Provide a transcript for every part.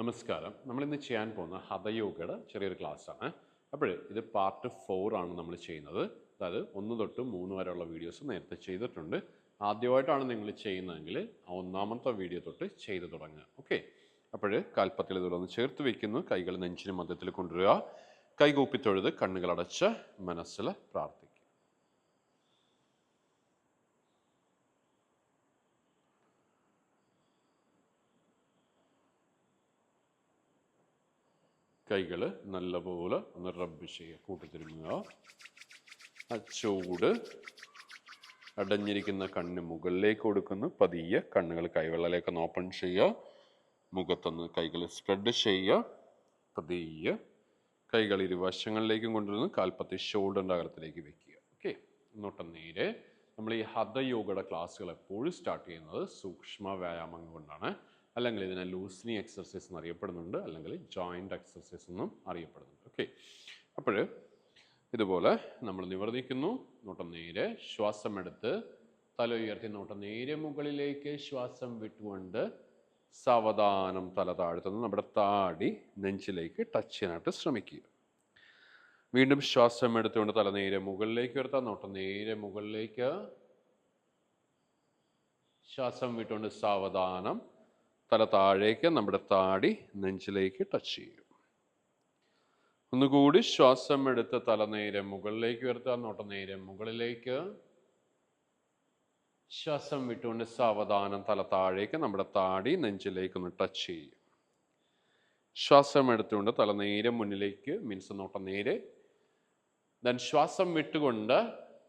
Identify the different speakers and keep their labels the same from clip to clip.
Speaker 1: നമസ്കാരം. നമ്മളിന്ന് ചെയ്യാൻ പോകുന്ന ഹഠയോഗയുടെ ചെറിയൊരു ക്ലാസ്സാണ്. അപ്പോൾ ഇത് പാർട്ട് 4 ആണ് നമ്മൾ ചെയ്യുന്നത്. അതായത് 1 തൊട്ട് 3 വരെയുള്ള വീഡിയോസ് നേരത്തെ ചെയ്തിട്ടുണ്ട്. ആദ്യമായിട്ടാണ് നിങ്ങൾ ചെയ്യുന്നതെങ്കിൽ ആ ഒന്നാമത്തെ വീഡിയോ തൊട്ട് ചെയ്ത് തുടങ്ങുക. ഓക്കെ. അപ്പോൾ കാൽപ്പത്തിൽ ഇതൊന്ന് ചേർത്ത് വയ്ക്കുന്നു. കൈകൾ നെഞ്ചിന് മധ്യത്തിൽ കൊണ്ടുവരിക. കൈകൂപ്പി തൊഴുത് കണ്ണുകളടച്ച് മനസ്സിൽ പ്രാർത്ഥിക്കുക. കൈകൾ നല്ലപോലെ ഒന്ന് റബ്ബ് ചെയ്യുക, കൂട്ടിത്തിരുമുക. ആ ചൂട് അടഞ്ഞിരിക്കുന്ന കണ്ണ് മുകളിലേക്ക് കൊടുക്കുന്നു. പതിയെ കണ്ണുകൾ കൈവെള്ളയിലേക്ക് ഒന്ന് ഓപ്പൺ ചെയ്യുക. മുഖത്തൊന്ന് കൈകൾ സ്പ്രെഡ് ചെയ്യുക. പതിയെ കൈകൾ ഇരുവശങ്ങളിലേക്കും കൊണ്ടുവന്ന് കാൽപ്പത്തി ഷോൾഡറിൻ്റെ അകലത്തിലേക്ക് വെക്കുക. ഓക്കെ. എന്നിട്ട് നേരെ നമ്മൾ ഈ ഹഠയോഗയുടെ ക്ലാസ്സുകൾ എപ്പോഴും സ്റ്റാർട്ട് ചെയ്യുന്നത് സൂക്ഷ്മ വ്യായാമം കൊണ്ടാണ്. അല്ലെങ്കിൽ ഇതിനെ ലൂസ്നിങ് എക്സർസൈസ് എന്ന് അറിയപ്പെടുന്നുണ്ട്, അല്ലെങ്കിൽ ജോയിൻ്റ് എക്സർസൈസ് എന്നും അറിയപ്പെടുന്നുണ്ട്. ഓക്കെ. അപ്പോൾ ഇതുപോലെ നമ്മൾ നിവർത്തിക്കുന്നു. നോട്ടം നേരെ ശ്വാസം എടുത്ത് തല ഉയർത്തി നോട്ടം നേരെ മുകളിലേക്ക് ശ്വാസം വിട്ടുകൊണ്ട് സാവധാനം തല താഴ്ത്തുന്നു. നമ്മുടെ താടി നെഞ്ചിലേക്ക് ടച്ച് ചെയ്യാനായിട്ട് ശ്രമിക്കുക. വീണ്ടും ശ്വാസം എടുത്തുകൊണ്ട് തല നേരെ മുകളിലേക്ക് ഉയർത്താം. നോട്ടം നേരെ മുകളിലേക്ക്. ശ്വാസം വിട്ടുകൊണ്ട് സാവധാനം തല താഴേക്ക്, നമ്മുടെ താടി നെഞ്ചിലേക്ക് ടച്ച് ചെയ്യും. ഒന്നുകൂടി ശ്വാസം എടുത്ത് തല നേരെ മുകളിലേക്ക് ഉയർത്തുക. നോട്ടം നേരെ മുകളിലേക്ക്. ശ്വാസം വിട്ടുകൊണ്ട് സാവധാനം തല താഴേക്ക്, നമ്മുടെ താടി നെഞ്ചിലേക്ക് ഒന്ന് ടച്ച് ചെയ്യും. ശ്വാസം എടുത്തുകൊണ്ട് തല നേരെ മുന്നിലേക്ക്, മീൻസ് നോട്ടം നേരെ. ദെൻ ശ്വാസം വിട്ടുകൊണ്ട്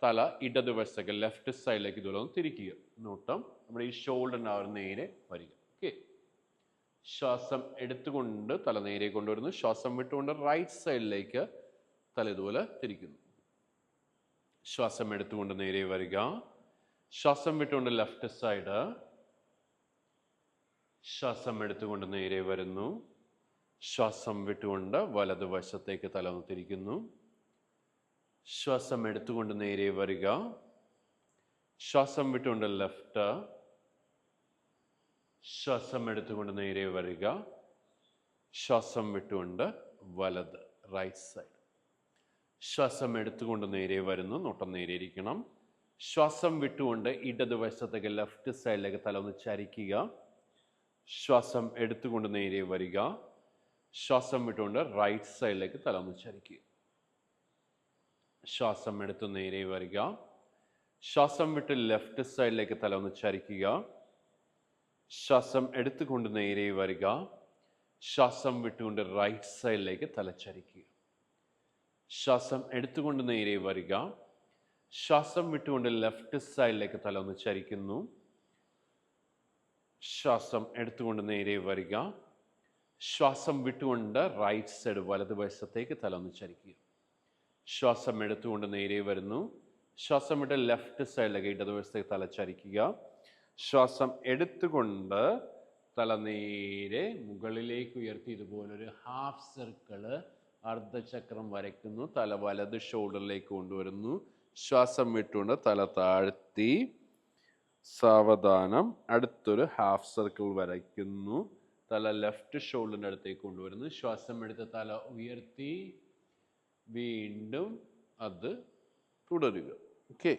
Speaker 1: തല ഇടതുവശത്തേക്ക് ലെഫ്റ്റ് സൈഡിലേക്ക് ഇതുപോലെ ഒന്ന് തിരിക്കുക. നോട്ടം നമ്മുടെ ഈ ഷോൾഡറിൻ്റെ ആ ഒരു നേരെ വരിക. ഓക്കെ. ശ്വാസം എടുത്തുകൊണ്ട് തല നേരെ കൊണ്ടുവരുന്നു. ശ്വാസം വിട്ടുകൊണ്ട് റൈറ്റ് സൈഡിലേക്ക് തല ഇതുപോലെ തിരിക്കുന്നു. ശ്വാസം എടുത്തുകൊണ്ട് നേരെ വരിക. ശ്വാസം വിട്ടുകൊണ്ട് ലെഫ്റ്റ് സൈഡ്. ശ്വാസം എടുത്തുകൊണ്ട് നേരെ വരുന്നു. ശ്വാസം വിട്ടുകൊണ്ട് വലതുവശത്തേക്ക് തല ഒന്ന് തിരിക്കുന്നു. ശ്വാസം എടുത്തുകൊണ്ട് നേരെ വരിക. ശ്വാസം വിട്ടുകൊണ്ട് ലെഫ്റ്റ്. ശ്വാസം എടുത്തുകൊണ്ട് നേരെ വരിക. ശ്വാസം വിട്ടുകൊണ്ട് വലത്, റൈറ്റ് സൈഡ്. ശ്വാസം എടുത്തുകൊണ്ട് നേരെ വരുന്നു. നോട്ടം നേരെ ഇരിക്കണം. ശ്വാസം വിട്ടുകൊണ്ട് ഇടതുവശത്തേക്ക് ലെഫ്റ്റ് സൈഡിലേക്ക് തല ഒന്ന് ചരിക്കുക. ശ്വാസം എടുത്തുകൊണ്ട് നേരെ വരിക. ശ്വാസം വിട്ടുകൊണ്ട് റൈറ്റ് സൈഡിലേക്ക് തല ഒന്ന് ചരിക്കുക. ശ്വാസം എടുത്തു നേരെ വരിക. ശ്വാസം വിട്ട് ലെഫ്റ്റ് സൈഡിലേക്ക് തല ഒന്ന് ചരിക്കുക. ശ്വാസം എടുത്തുകൊണ്ട് നേരെ വരിക. ശ്വാസം വിട്ടുകൊണ്ട് റൈറ്റ് സൈഡിലേക്ക് തലച്ചരിക്കുക. ശ്വാസം എടുത്തുകൊണ്ട് നേരെ വരിക. ശ്വാസം വിട്ടുകൊണ്ട് ലെഫ്റ്റ് സൈഡിലേക്ക് തല ഒന്ന് ചരിക്കുന്നു. ശ്വാസം എടുത്തുകൊണ്ട് നേരെ വരിക. ശ്വാസം വിട്ടുകൊണ്ട് റൈറ്റ് സൈഡ് വലതുവശത്തേക്ക് തല ഒന്ന് ചരിക്കുക. ശ്വാസം എടുത്തുകൊണ്ട് നേരെ വരുന്നു. ശ്വാസം വിട്ട് ലെഫ്റ്റ് സൈഡിലേക്ക് ഇടതുവശത്തേക്ക് തല ചരിക്കുക. ശ്വാസം എടുത്തുകൊണ്ട് തല നേരെ മുകളിലേക്ക് ഉയർത്തി ഇതുപോലൊരു ഹാഫ് സർക്കിള് അർദ്ധചക്രം വരയ്ക്കുന്നു. തല വലത് ഷോൾഡറിലേക്ക് കൊണ്ടുവരുന്നു. ശ്വാസം വിട്ടുകൊണ്ട് തല താഴ്ത്തി സാവധാനം അടുത്തൊരു ഹാഫ് സർക്കിൾ വരയ്ക്കുന്നു. തല ലെഫ്റ്റ് ഷോൾഡറിൻ്റെ അടുത്തേക്ക് കൊണ്ടുവരുന്നു. ശ്വാസം എടുത്ത് തല ഉയർത്തി വീണ്ടും അത് തുടരുക. ഓക്കെ.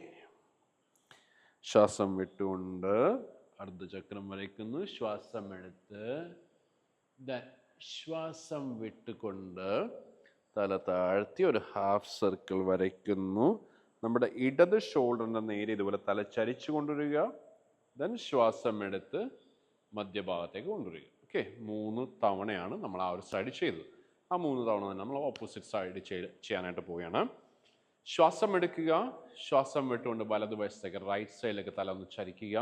Speaker 1: ശ്വാസം വിട്ടുകൊണ്ട് അർദ്ധചക്രം വരയ്ക്കുന്നു. ശ്വാസം എടുത്ത് ശ്വാസം വിട്ടുകൊണ്ട് തല താഴ്ത്തി ഒരു ഹാഫ് സർക്കിൾ വരയ്ക്കുന്നു. നമ്മുടെ ഇടത് ഷോൾഡറിൻ്റെ നേരെ ഇതുപോലെ തല ചരിച്ചു കൊണ്ടുവരിക. ദെൻ ശ്വാസം എടുത്ത് മധ്യഭാഗത്തേക്ക് കൊണ്ടുവരിക. ഓക്കെ. 3 തവണയാണ് നമ്മൾ ആ ഒരു സൈഡ് ചെയ്തത്. ആ 3 തവണ തന്നെ നമ്മൾ ഓപ്പോസിറ്റ് സൈഡ് ചെയ്യാനായിട്ട് പോവുകയാണ്. ശ്വാസം എടുക്കുക. ശ്വാസം വിട്ടുകൊണ്ട് വലതുവശത്തേക്ക് റൈറ്റ് സൈഡിലേക്ക് തല ഒന്ന് ചരിക്കുക.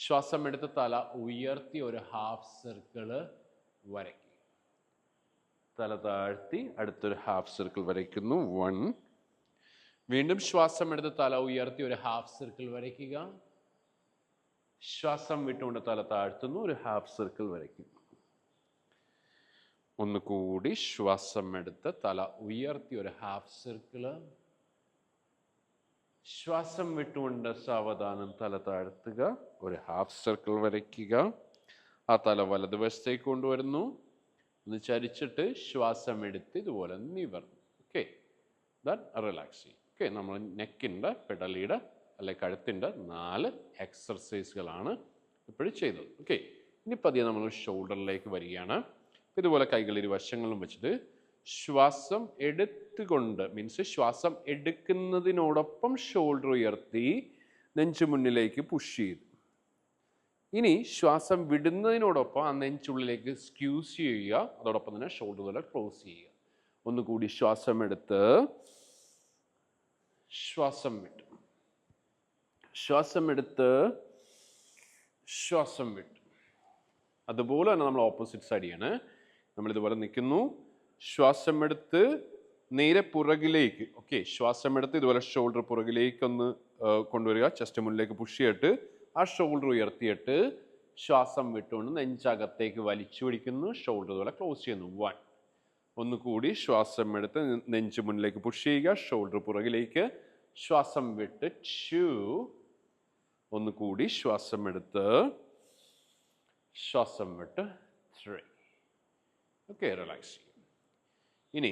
Speaker 1: ശ്വാസം എടുത്ത് തല ഉയർത്തി ഒരു ഹാഫ് സർക്കിള് വരയ്ക്കുക. തല താഴ്ത്തി അടുത്തൊരു ഹാഫ് സർക്കിൾ വരയ്ക്കുന്നു. 1. വീണ്ടും ശ്വാസം എടുത്ത് തല ഉയർത്തി ഒരു ഹാഫ് സർക്കിൾ വരയ്ക്കുക. ശ്വാസം വിട്ടുകൊണ്ട് തല താഴ്ത്തുന്നു, ഒരു ഹാഫ് സർക്കിൾ വരയ്ക്കുന്നു. ഒന്നുകൂടി ശ്വാസം എടുത്ത് തല ഉയർത്തി ഒരു ഹാഫ് സർക്കിള്. ശ്വാസം വിട്ടുകൊണ്ട് സാവധാനം തല താഴ്ത്തുക, ഒരു ഹാഫ് സർക്കിൾ വരയ്ക്കുക. ആ തല വലതുവശത്തേക്ക് കൊണ്ടുവരുന്നു. ഒന്ന് ചരിച്ചിട്ട് ശ്വാസം എടുത്ത് ഇതുപോലെ നിവർന്നു. ഓക്കെ, ദാറ്റ് റിലാക്സ് ചെയ്യും. ഓക്കെ, നമ്മൾ നെക്കിൻ്റെ പെടലിയുടെ അല്ലെങ്കിൽ കഴുത്തിൻ്റെ 4 എക്സർസൈസുകളാണ് ഇപ്പോഴും ചെയ്തത്. ഓക്കെ, ഇനി പതിയെ നമ്മൾ ഷോൾഡറിലേക്ക് വരികയാണ്. ഇതുപോലെ കൈകൾ ഇരുവശങ്ങളും വെച്ചിട്ട് ശ്വാസം എടുത്തുകൊണ്ട് മീൻസ് ശ്വാസം എടുക്കുന്നതിനോടൊപ്പം ഷോൾഡർ ഉയർത്തി നെഞ്ചു മുന്നിലേക്ക് പുഷ് ചെയ്തു. ഇനി ശ്വാസം വിടുന്നതിനോടൊപ്പം ആ നെഞ്ചുള്ളിലേക്ക് സ്ക്യൂസ് ചെയ്യുക, അതോടൊപ്പം തന്നെ ഷോൾഡർ പോലെ ക്ലോസ് ചെയ്യുക. ഒന്നുകൂടി ശ്വാസം എടുത്ത് ശ്വാസം വിട്ടു, ശ്വാസം എടുത്ത് ശ്വാസം വിട്ടു. അതുപോലെ തന്നെ നമ്മൾ ഓപ്പോസിറ്റ് സൈഡ് ചെയ്യാണ്. നമ്മളിതുപോലെ നിൽക്കുന്നു, ശ്വാസം എടുത്ത് നേരെ പുറകിലേക്ക്. ഓക്കെ, ശ്വാസം എടുത്ത് ഇതുപോലെ ഷോൾഡർ പുറകിലേക്കൊന്ന് കൊണ്ടുവരിക, ചെസ്റ്റ് മുന്നിലേക്ക് പുഷ് ചെയ്തിട്ട് ആ ഷോൾഡർ ഉയർത്തിയിട്ട് ശ്വാസം വിട്ടുകൊണ്ട് നെഞ്ചകത്തേക്ക് വലിച്ചു പിടിക്കുന്നു, ഷോൾഡർ ഇതുപോലെ ക്ലോസ് ചെയ്യുന്നു. 1. ഒന്നുകൂടി ശ്വാസം എടുത്ത് നെഞ്ച് മുന്നിലേക്ക് പുഷ് ചെയ്യുക, ഷോൾഡർ പുറകിലേക്ക്, ശ്വാസം വിട്ട് 2. ഒന്നുകൂടി ശ്വാസം എടുത്ത് ശ്വാസം വിട്ട് 3. ഓക്കെ, റിലാക്സ് ചെയ്യും. ഇനി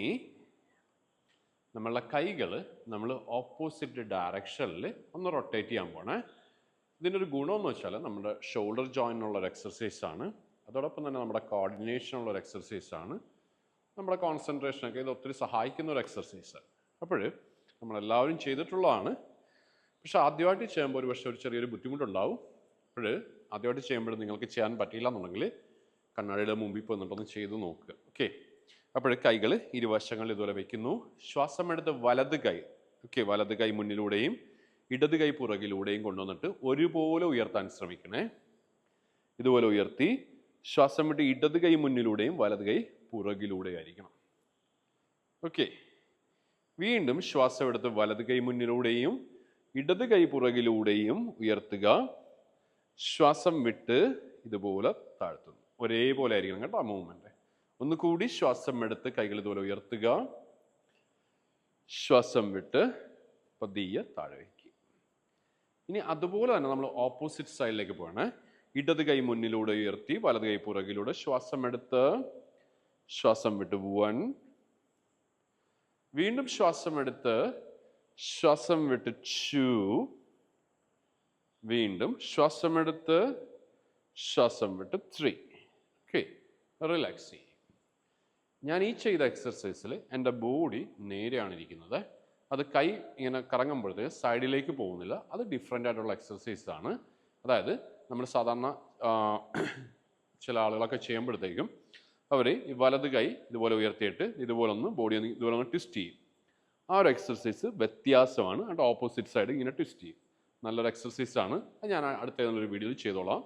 Speaker 1: നമ്മളുടെ കൈകൾ നമ്മൾ ഓപ്പോസിറ്റ് ഡയറക്ഷനിൽ ഒന്ന് റൊട്ടേറ്റ് ചെയ്യാൻ പോണേ. ഇതിനൊരു ഗുണമെന്ന് വെച്ചാൽ നമ്മുടെ ഷോൾഡർ ജോയിനുള്ള എക്സർസൈസാണ്, അതോടൊപ്പം തന്നെ നമ്മുടെ കോർഡിനേഷനുള്ള ഒരു എക്സർസൈസാണ്, നമ്മുടെ കോൺസെൻട്രേഷനൊക്കെ ഇത് ഒത്തിരി സഹായിക്കുന്ന ഒരു എക്സർസൈസാണ്. അപ്പോൾ നമ്മളെല്ലാവരും ചെയ്തിട്ടുള്ളതാണ്. പക്ഷെ ആദ്യമായിട്ട് ചെയ്യുമ്പോൾ ഒരു പക്ഷേ ഒരു ചെറിയൊരു ബുദ്ധിമുട്ടുണ്ടാവും. അപ്പോൾ ആദ്യമായിട്ട് ചെയ്യുമ്പോൾ നിങ്ങൾക്ക് ചെയ്യാൻ പറ്റിയില്ല എന്നുണ്ടെങ്കിൽ കണ്ണാടിയുടെ മുമ്പിൽ പോന്നിട്ടൊന്ന് ചെയ്ത് നോക്കുക. ഓക്കെ, അപ്പോൾ കൈകൾ ഇരുവശങ്ങളിൽ ഇതുപോലെ വയ്ക്കുന്നു. ശ്വാസം എടുത്ത് വലത് കൈ, ഓക്കെ, വലത് കൈ മുന്നിലൂടെയും ഇടത് കൈ പുറകിലൂടെയും കൊണ്ടുവന്നിട്ട് ഒരുപോലെ ഉയർത്താൻ ശ്രമിക്കണേ. ഇതുപോലെ ഉയർത്തി ശ്വാസം വിട്ട് ഇടത് കൈ മുന്നിലൂടെയും വലത് കൈ പുറകിലൂടെ ആയിരിക്കണം. ഓക്കെ, വീണ്ടും ശ്വാസം എടുത്ത് വലത് കൈ മുന്നിലൂടെയും ഇടത് കൈ പുറകിലൂടെയും ഉയർത്തുക, ശ്വാസം വിട്ട് ഇതുപോലെ താഴ്ത്തുന്നു. ഒരേപോലെ ആയിരിക്കണം കേട്ടോ ആ മൂവ്മെന്റ്. ഒന്നുകൂടി ശ്വാസം എടുത്ത് കൈകൾ ഇതുപോലെ ഉയർത്തുക, ശ്വാസം വിട്ട് പതിയെ താഴെ വയ്ക്കുക. ഇനി അതുപോലെ തന്നെ നമ്മൾ ഓപ്പോസിറ്റ് സൈഡിലേക്ക് പോവാണ്. ഇടത് കൈ മുന്നിലൂടെ ഉയർത്തി വലത് കൈ പുറകിലൂടെ ശ്വാസം എടുത്ത് ശ്വാസം വിട്ട് 1. വീണ്ടും ശ്വാസം എടുത്ത് ശ്വാസം വിട്ട് 2. വീണ്ടും ശ്വാസം എടുത്ത് ശ്വാസം വിട്ട് 3. ഓക്കെ, റിലാക്സ് ചെയ്യും. ഞാൻ ഈ ചെയ്ത എക്സർസൈസിൽ എൻ്റെ ബോഡി നേരെയാണ് ഇരിക്കുന്നത്. അത് കൈ ഇങ്ങനെ കറങ്ങുമ്പോഴത്തേക്ക് സൈഡിലേക്ക് പോകുന്നില്ല. അത് ഡിഫറെൻ്റ് ആയിട്ടുള്ള എക്സർസൈസാണ്. അതായത് നമ്മൾ സാധാരണ ചില ആളുകളൊക്കെ ചെയ്യുമ്പോഴത്തേക്കും അവർ ഈ വലത് കൈ ഇതുപോലെ ഉയർത്തിയിട്ട് ഇതുപോലെ ഒന്ന് ബോഡി ഇതുപോലെ ഒന്ന് ട്വിസ്റ്റ് ചെയ്യും. ആ ഒരു എക്സർസൈസ് വ്യത്യാസമാണ്. അതിൻ്റെ ഓപ്പോസിറ്റ് സൈഡ് ഇങ്ങനെ ട്വിസ്റ്റ് ചെയ്യും. നല്ലൊരു എക്സർസൈസാണ്. അത് ഞാൻ അടുത്ത ഏതെങ്കിലും ഒരു വീഡിയോയിൽ ചെയ്തോളാം.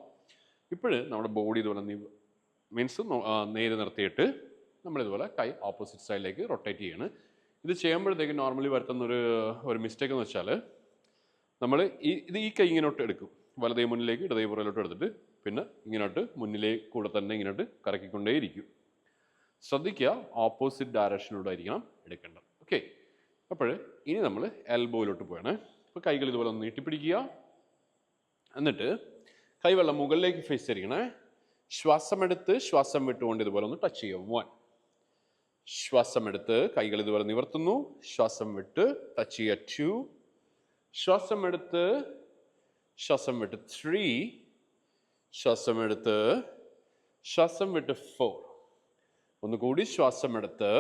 Speaker 1: ഇപ്പോഴ് നമ്മുടെ ബോഡി ഇതുപോലെ മീൻസ് നേരെ നിർത്തിയിട്ട് നമ്മളിതുപോലെ കൈ ഓപ്പോസിറ്റ് സൈഡിലേക്ക് റൊട്ടേറ്റ് ചെയ്യാണ്. ഇത് ചെയ്യുമ്പോഴത്തേക്ക് നോർമലി വരുത്തുന്ന ഒരു മിസ്റ്റേക്ക് എന്ന് വെച്ചാൽ നമ്മൾ ഈ കൈ ഇങ്ങോട്ട് എടുക്കും, വലതേ മുന്നിലേക്ക് ഇടതേ പുറകിലോട്ട് എടുത്തിട്ട് പിന്നെ ഇങ്ങോട്ട് മുന്നിലേ കൂടെ തന്നെ ഇങ്ങോട്ട് കറക്കിക്കൊണ്ടേയിരിക്കും. ശ്രദ്ധിക്കുക, ഓപ്പോസിറ്റ് ഡയറക്ഷനിലൂടെ ആയിരിക്കണം എടുക്കേണ്ടത്. ഓക്കെ, അപ്പോൾ ഇനി നമ്മൾ എൽബോയിലോട്ട് പോവാണ്. അപ്പോൾ കൈകൾ ഇതുപോലെ ഒന്ന് നീട്ടിപ്പിടിക്കുക. എന്നിട്ട് കൈവെള്ളം മുകളിലേക്ക് ഫേസ് ചെയ്യണേ. ശ്വാസം എടുത്ത് ശ്വാസം വിട്ടുകൊണ്ട് ഇതുപോലെ ഒന്ന് ടച്ച് ചെയ്യുക. 1. ശ്വാസം എടുത്ത് കൈകൾ ഇതുപോലെ നിവർത്തുന്നു, ശ്വാസം വിട്ട് ടച്ച് ചെയ്യുക. 2. ശ്വാസം എടുത്ത് ശ്വാസം വിട്ട് 3. ശ്വാസം എടുത്ത് ശ്വാസം വിട്ട് 4. ഒന്നുകൂടി ശ്വാസം എടുത്ത്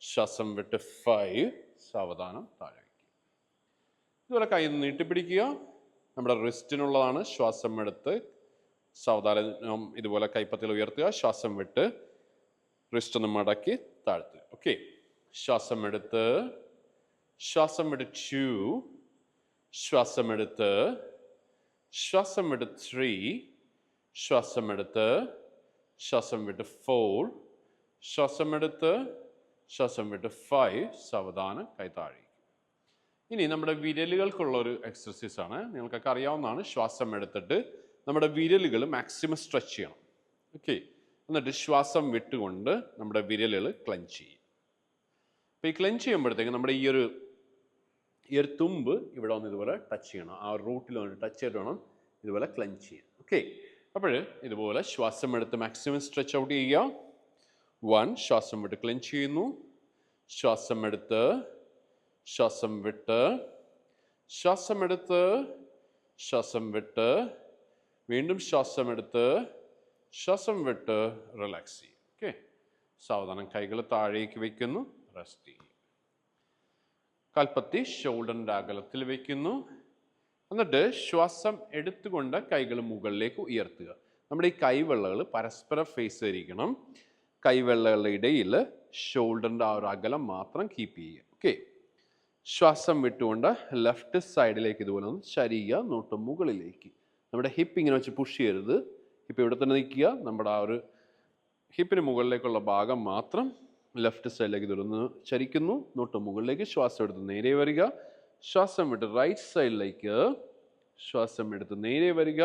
Speaker 1: ശ്വാസം വിട്ട് 5. സാവധാനം താഴെ വയ്ക്കുക. ഇതുപോലെ കൈ നീട്ടിപ്പിടിക്കുക. നമ്മുടെ റിസ്റ്റിനുള്ളതാണ്. ശ്വാസം എടുത്ത് സാവധാനം ഇതുപോലെ കൈപ്പത്തിയിൽ ഉയർത്തുക, ശ്വാസം വിട്ട് റിസ്റ്റ് ഒന്ന് മടക്കി താഴ്ത്തുക. ഓക്കെ, ശ്വാസം എടുത്ത് ശ്വാസം വിട്ട് 2. ശ്വാസം എടുത്ത് ശ്വാസം വിട്ട് 3. ശ്വാസം എടുത്ത് ശ്വാസം വിട്ട് 4. ശ്വാസം എടുത്ത് ശ്വാസം വിട്ട് 5. സാവധാനം കൈ താഴെ. ഇനി നമ്മുടെ വിരലുകൾക്കുള്ള ഒരു എക്സർസൈസാണ്. നിങ്ങൾക്കൊക്കെ അറിയാവുന്നതാണ്. ശ്വാസം എടുത്തിട്ട് നമ്മുടെ വിരലുകൾ മാക്സിമം സ്ട്രെച്ച് ചെയ്യണം. ഓക്കെ, എന്നിട്ട് ശ്വാസം വിട്ടുകൊണ്ട് നമ്മുടെ വിരലുകൾ ക്ലഞ്ച് ചെയ്യും. അപ്പോൾ ഈ ക്ലഞ്ച് ചെയ്യുമ്പോഴത്തേക്ക് നമ്മുടെ ഈ ഒരു തുമ്പ് ഇവിടെ വന്ന് ഇതുപോലെ ടച്ച് ചെയ്യണം. ആ റൂട്ടിൽ വന്ന് ടച്ച് ചെയ്തിട്ട് വേണം ഇതുപോലെ ക്ലഞ്ച് ചെയ്യാൻ. ഓക്കെ, അപ്പോൾ ഇതുപോലെ ശ്വാസം എടുത്ത് മാക്സിമം സ്ട്രെച്ച് ഔട്ട് ചെയ്യുക. 1. ശ്വാസം വിട്ട് ക്ലെൻച്ച് ചെയ്യുന്നു. ശ്വാസം എടുത്ത്, ശ്വാസം വിട്ട്, ശ്വാസം എടുത്ത്, ശ്വാസം വിട്ട്, വീണ്ടും ശ്വാസം എടുത്ത്, ശ്വാസം വിട്ട് റിലാക്സ് ചെയ്യും. ഓക്കെ, സാവധാനം കൈകൾ താഴേക്ക് വയ്ക്കുന്നു, റെസ്റ്റ് ചെയ്യും. കാൽപ്പത്തി ഷോൾഡറിൻ്റെ അകലത്തിൽ വയ്ക്കുന്നു. എന്നിട്ട് ശ്വാസം എടുത്തുകൊണ്ട് കൈകൾ മുകളിലേക്ക് ഉയർത്തുക. നമ്മുടെ ഈ കൈവെള്ളകൾ പരസ്പരം ഫേസ് ചെയ്തിരിക്കണം. കൈവെള്ളകളുടെ ഇടയിൽ ഷോൾഡറിൻ്റെ ആ ഒരു അകലം മാത്രം കീപ്പ് ചെയ്യുക. ഓക്കെ, ശ്വാസം വിട്ടുകൊണ്ട് ലെഫ്റ്റ് സൈഡിലേക്ക് ഇതുപോലെ ഒന്ന് ചരിയുക, നോട്ട് മുകളിലേക്ക്. നമ്മുടെ ഹിപ്പ് ഇങ്ങനെ വെച്ച് പുഷ് ചെയ്യരുത്. ഹിപ്പ് ഇവിടെ തന്നെ നിൽക്കുക. നമ്മുടെ ആ ഒരു ഹിപ്പിന് മുകളിലേക്കുള്ള ഭാഗം മാത്രം ലെഫ്റ്റ് സൈഡിലേക്ക് ഇതൊന്ന് ചരിക്കുന്നു, നോട്ട് മുകളിലേക്ക്. ശ്വാസം എടുത്ത് നേരെ വരിക, ശ്വാസം വിട്ട് റൈറ്റ് സൈഡിലേക്ക്, ശ്വാസം എടുത്ത് നേരെ വരിക,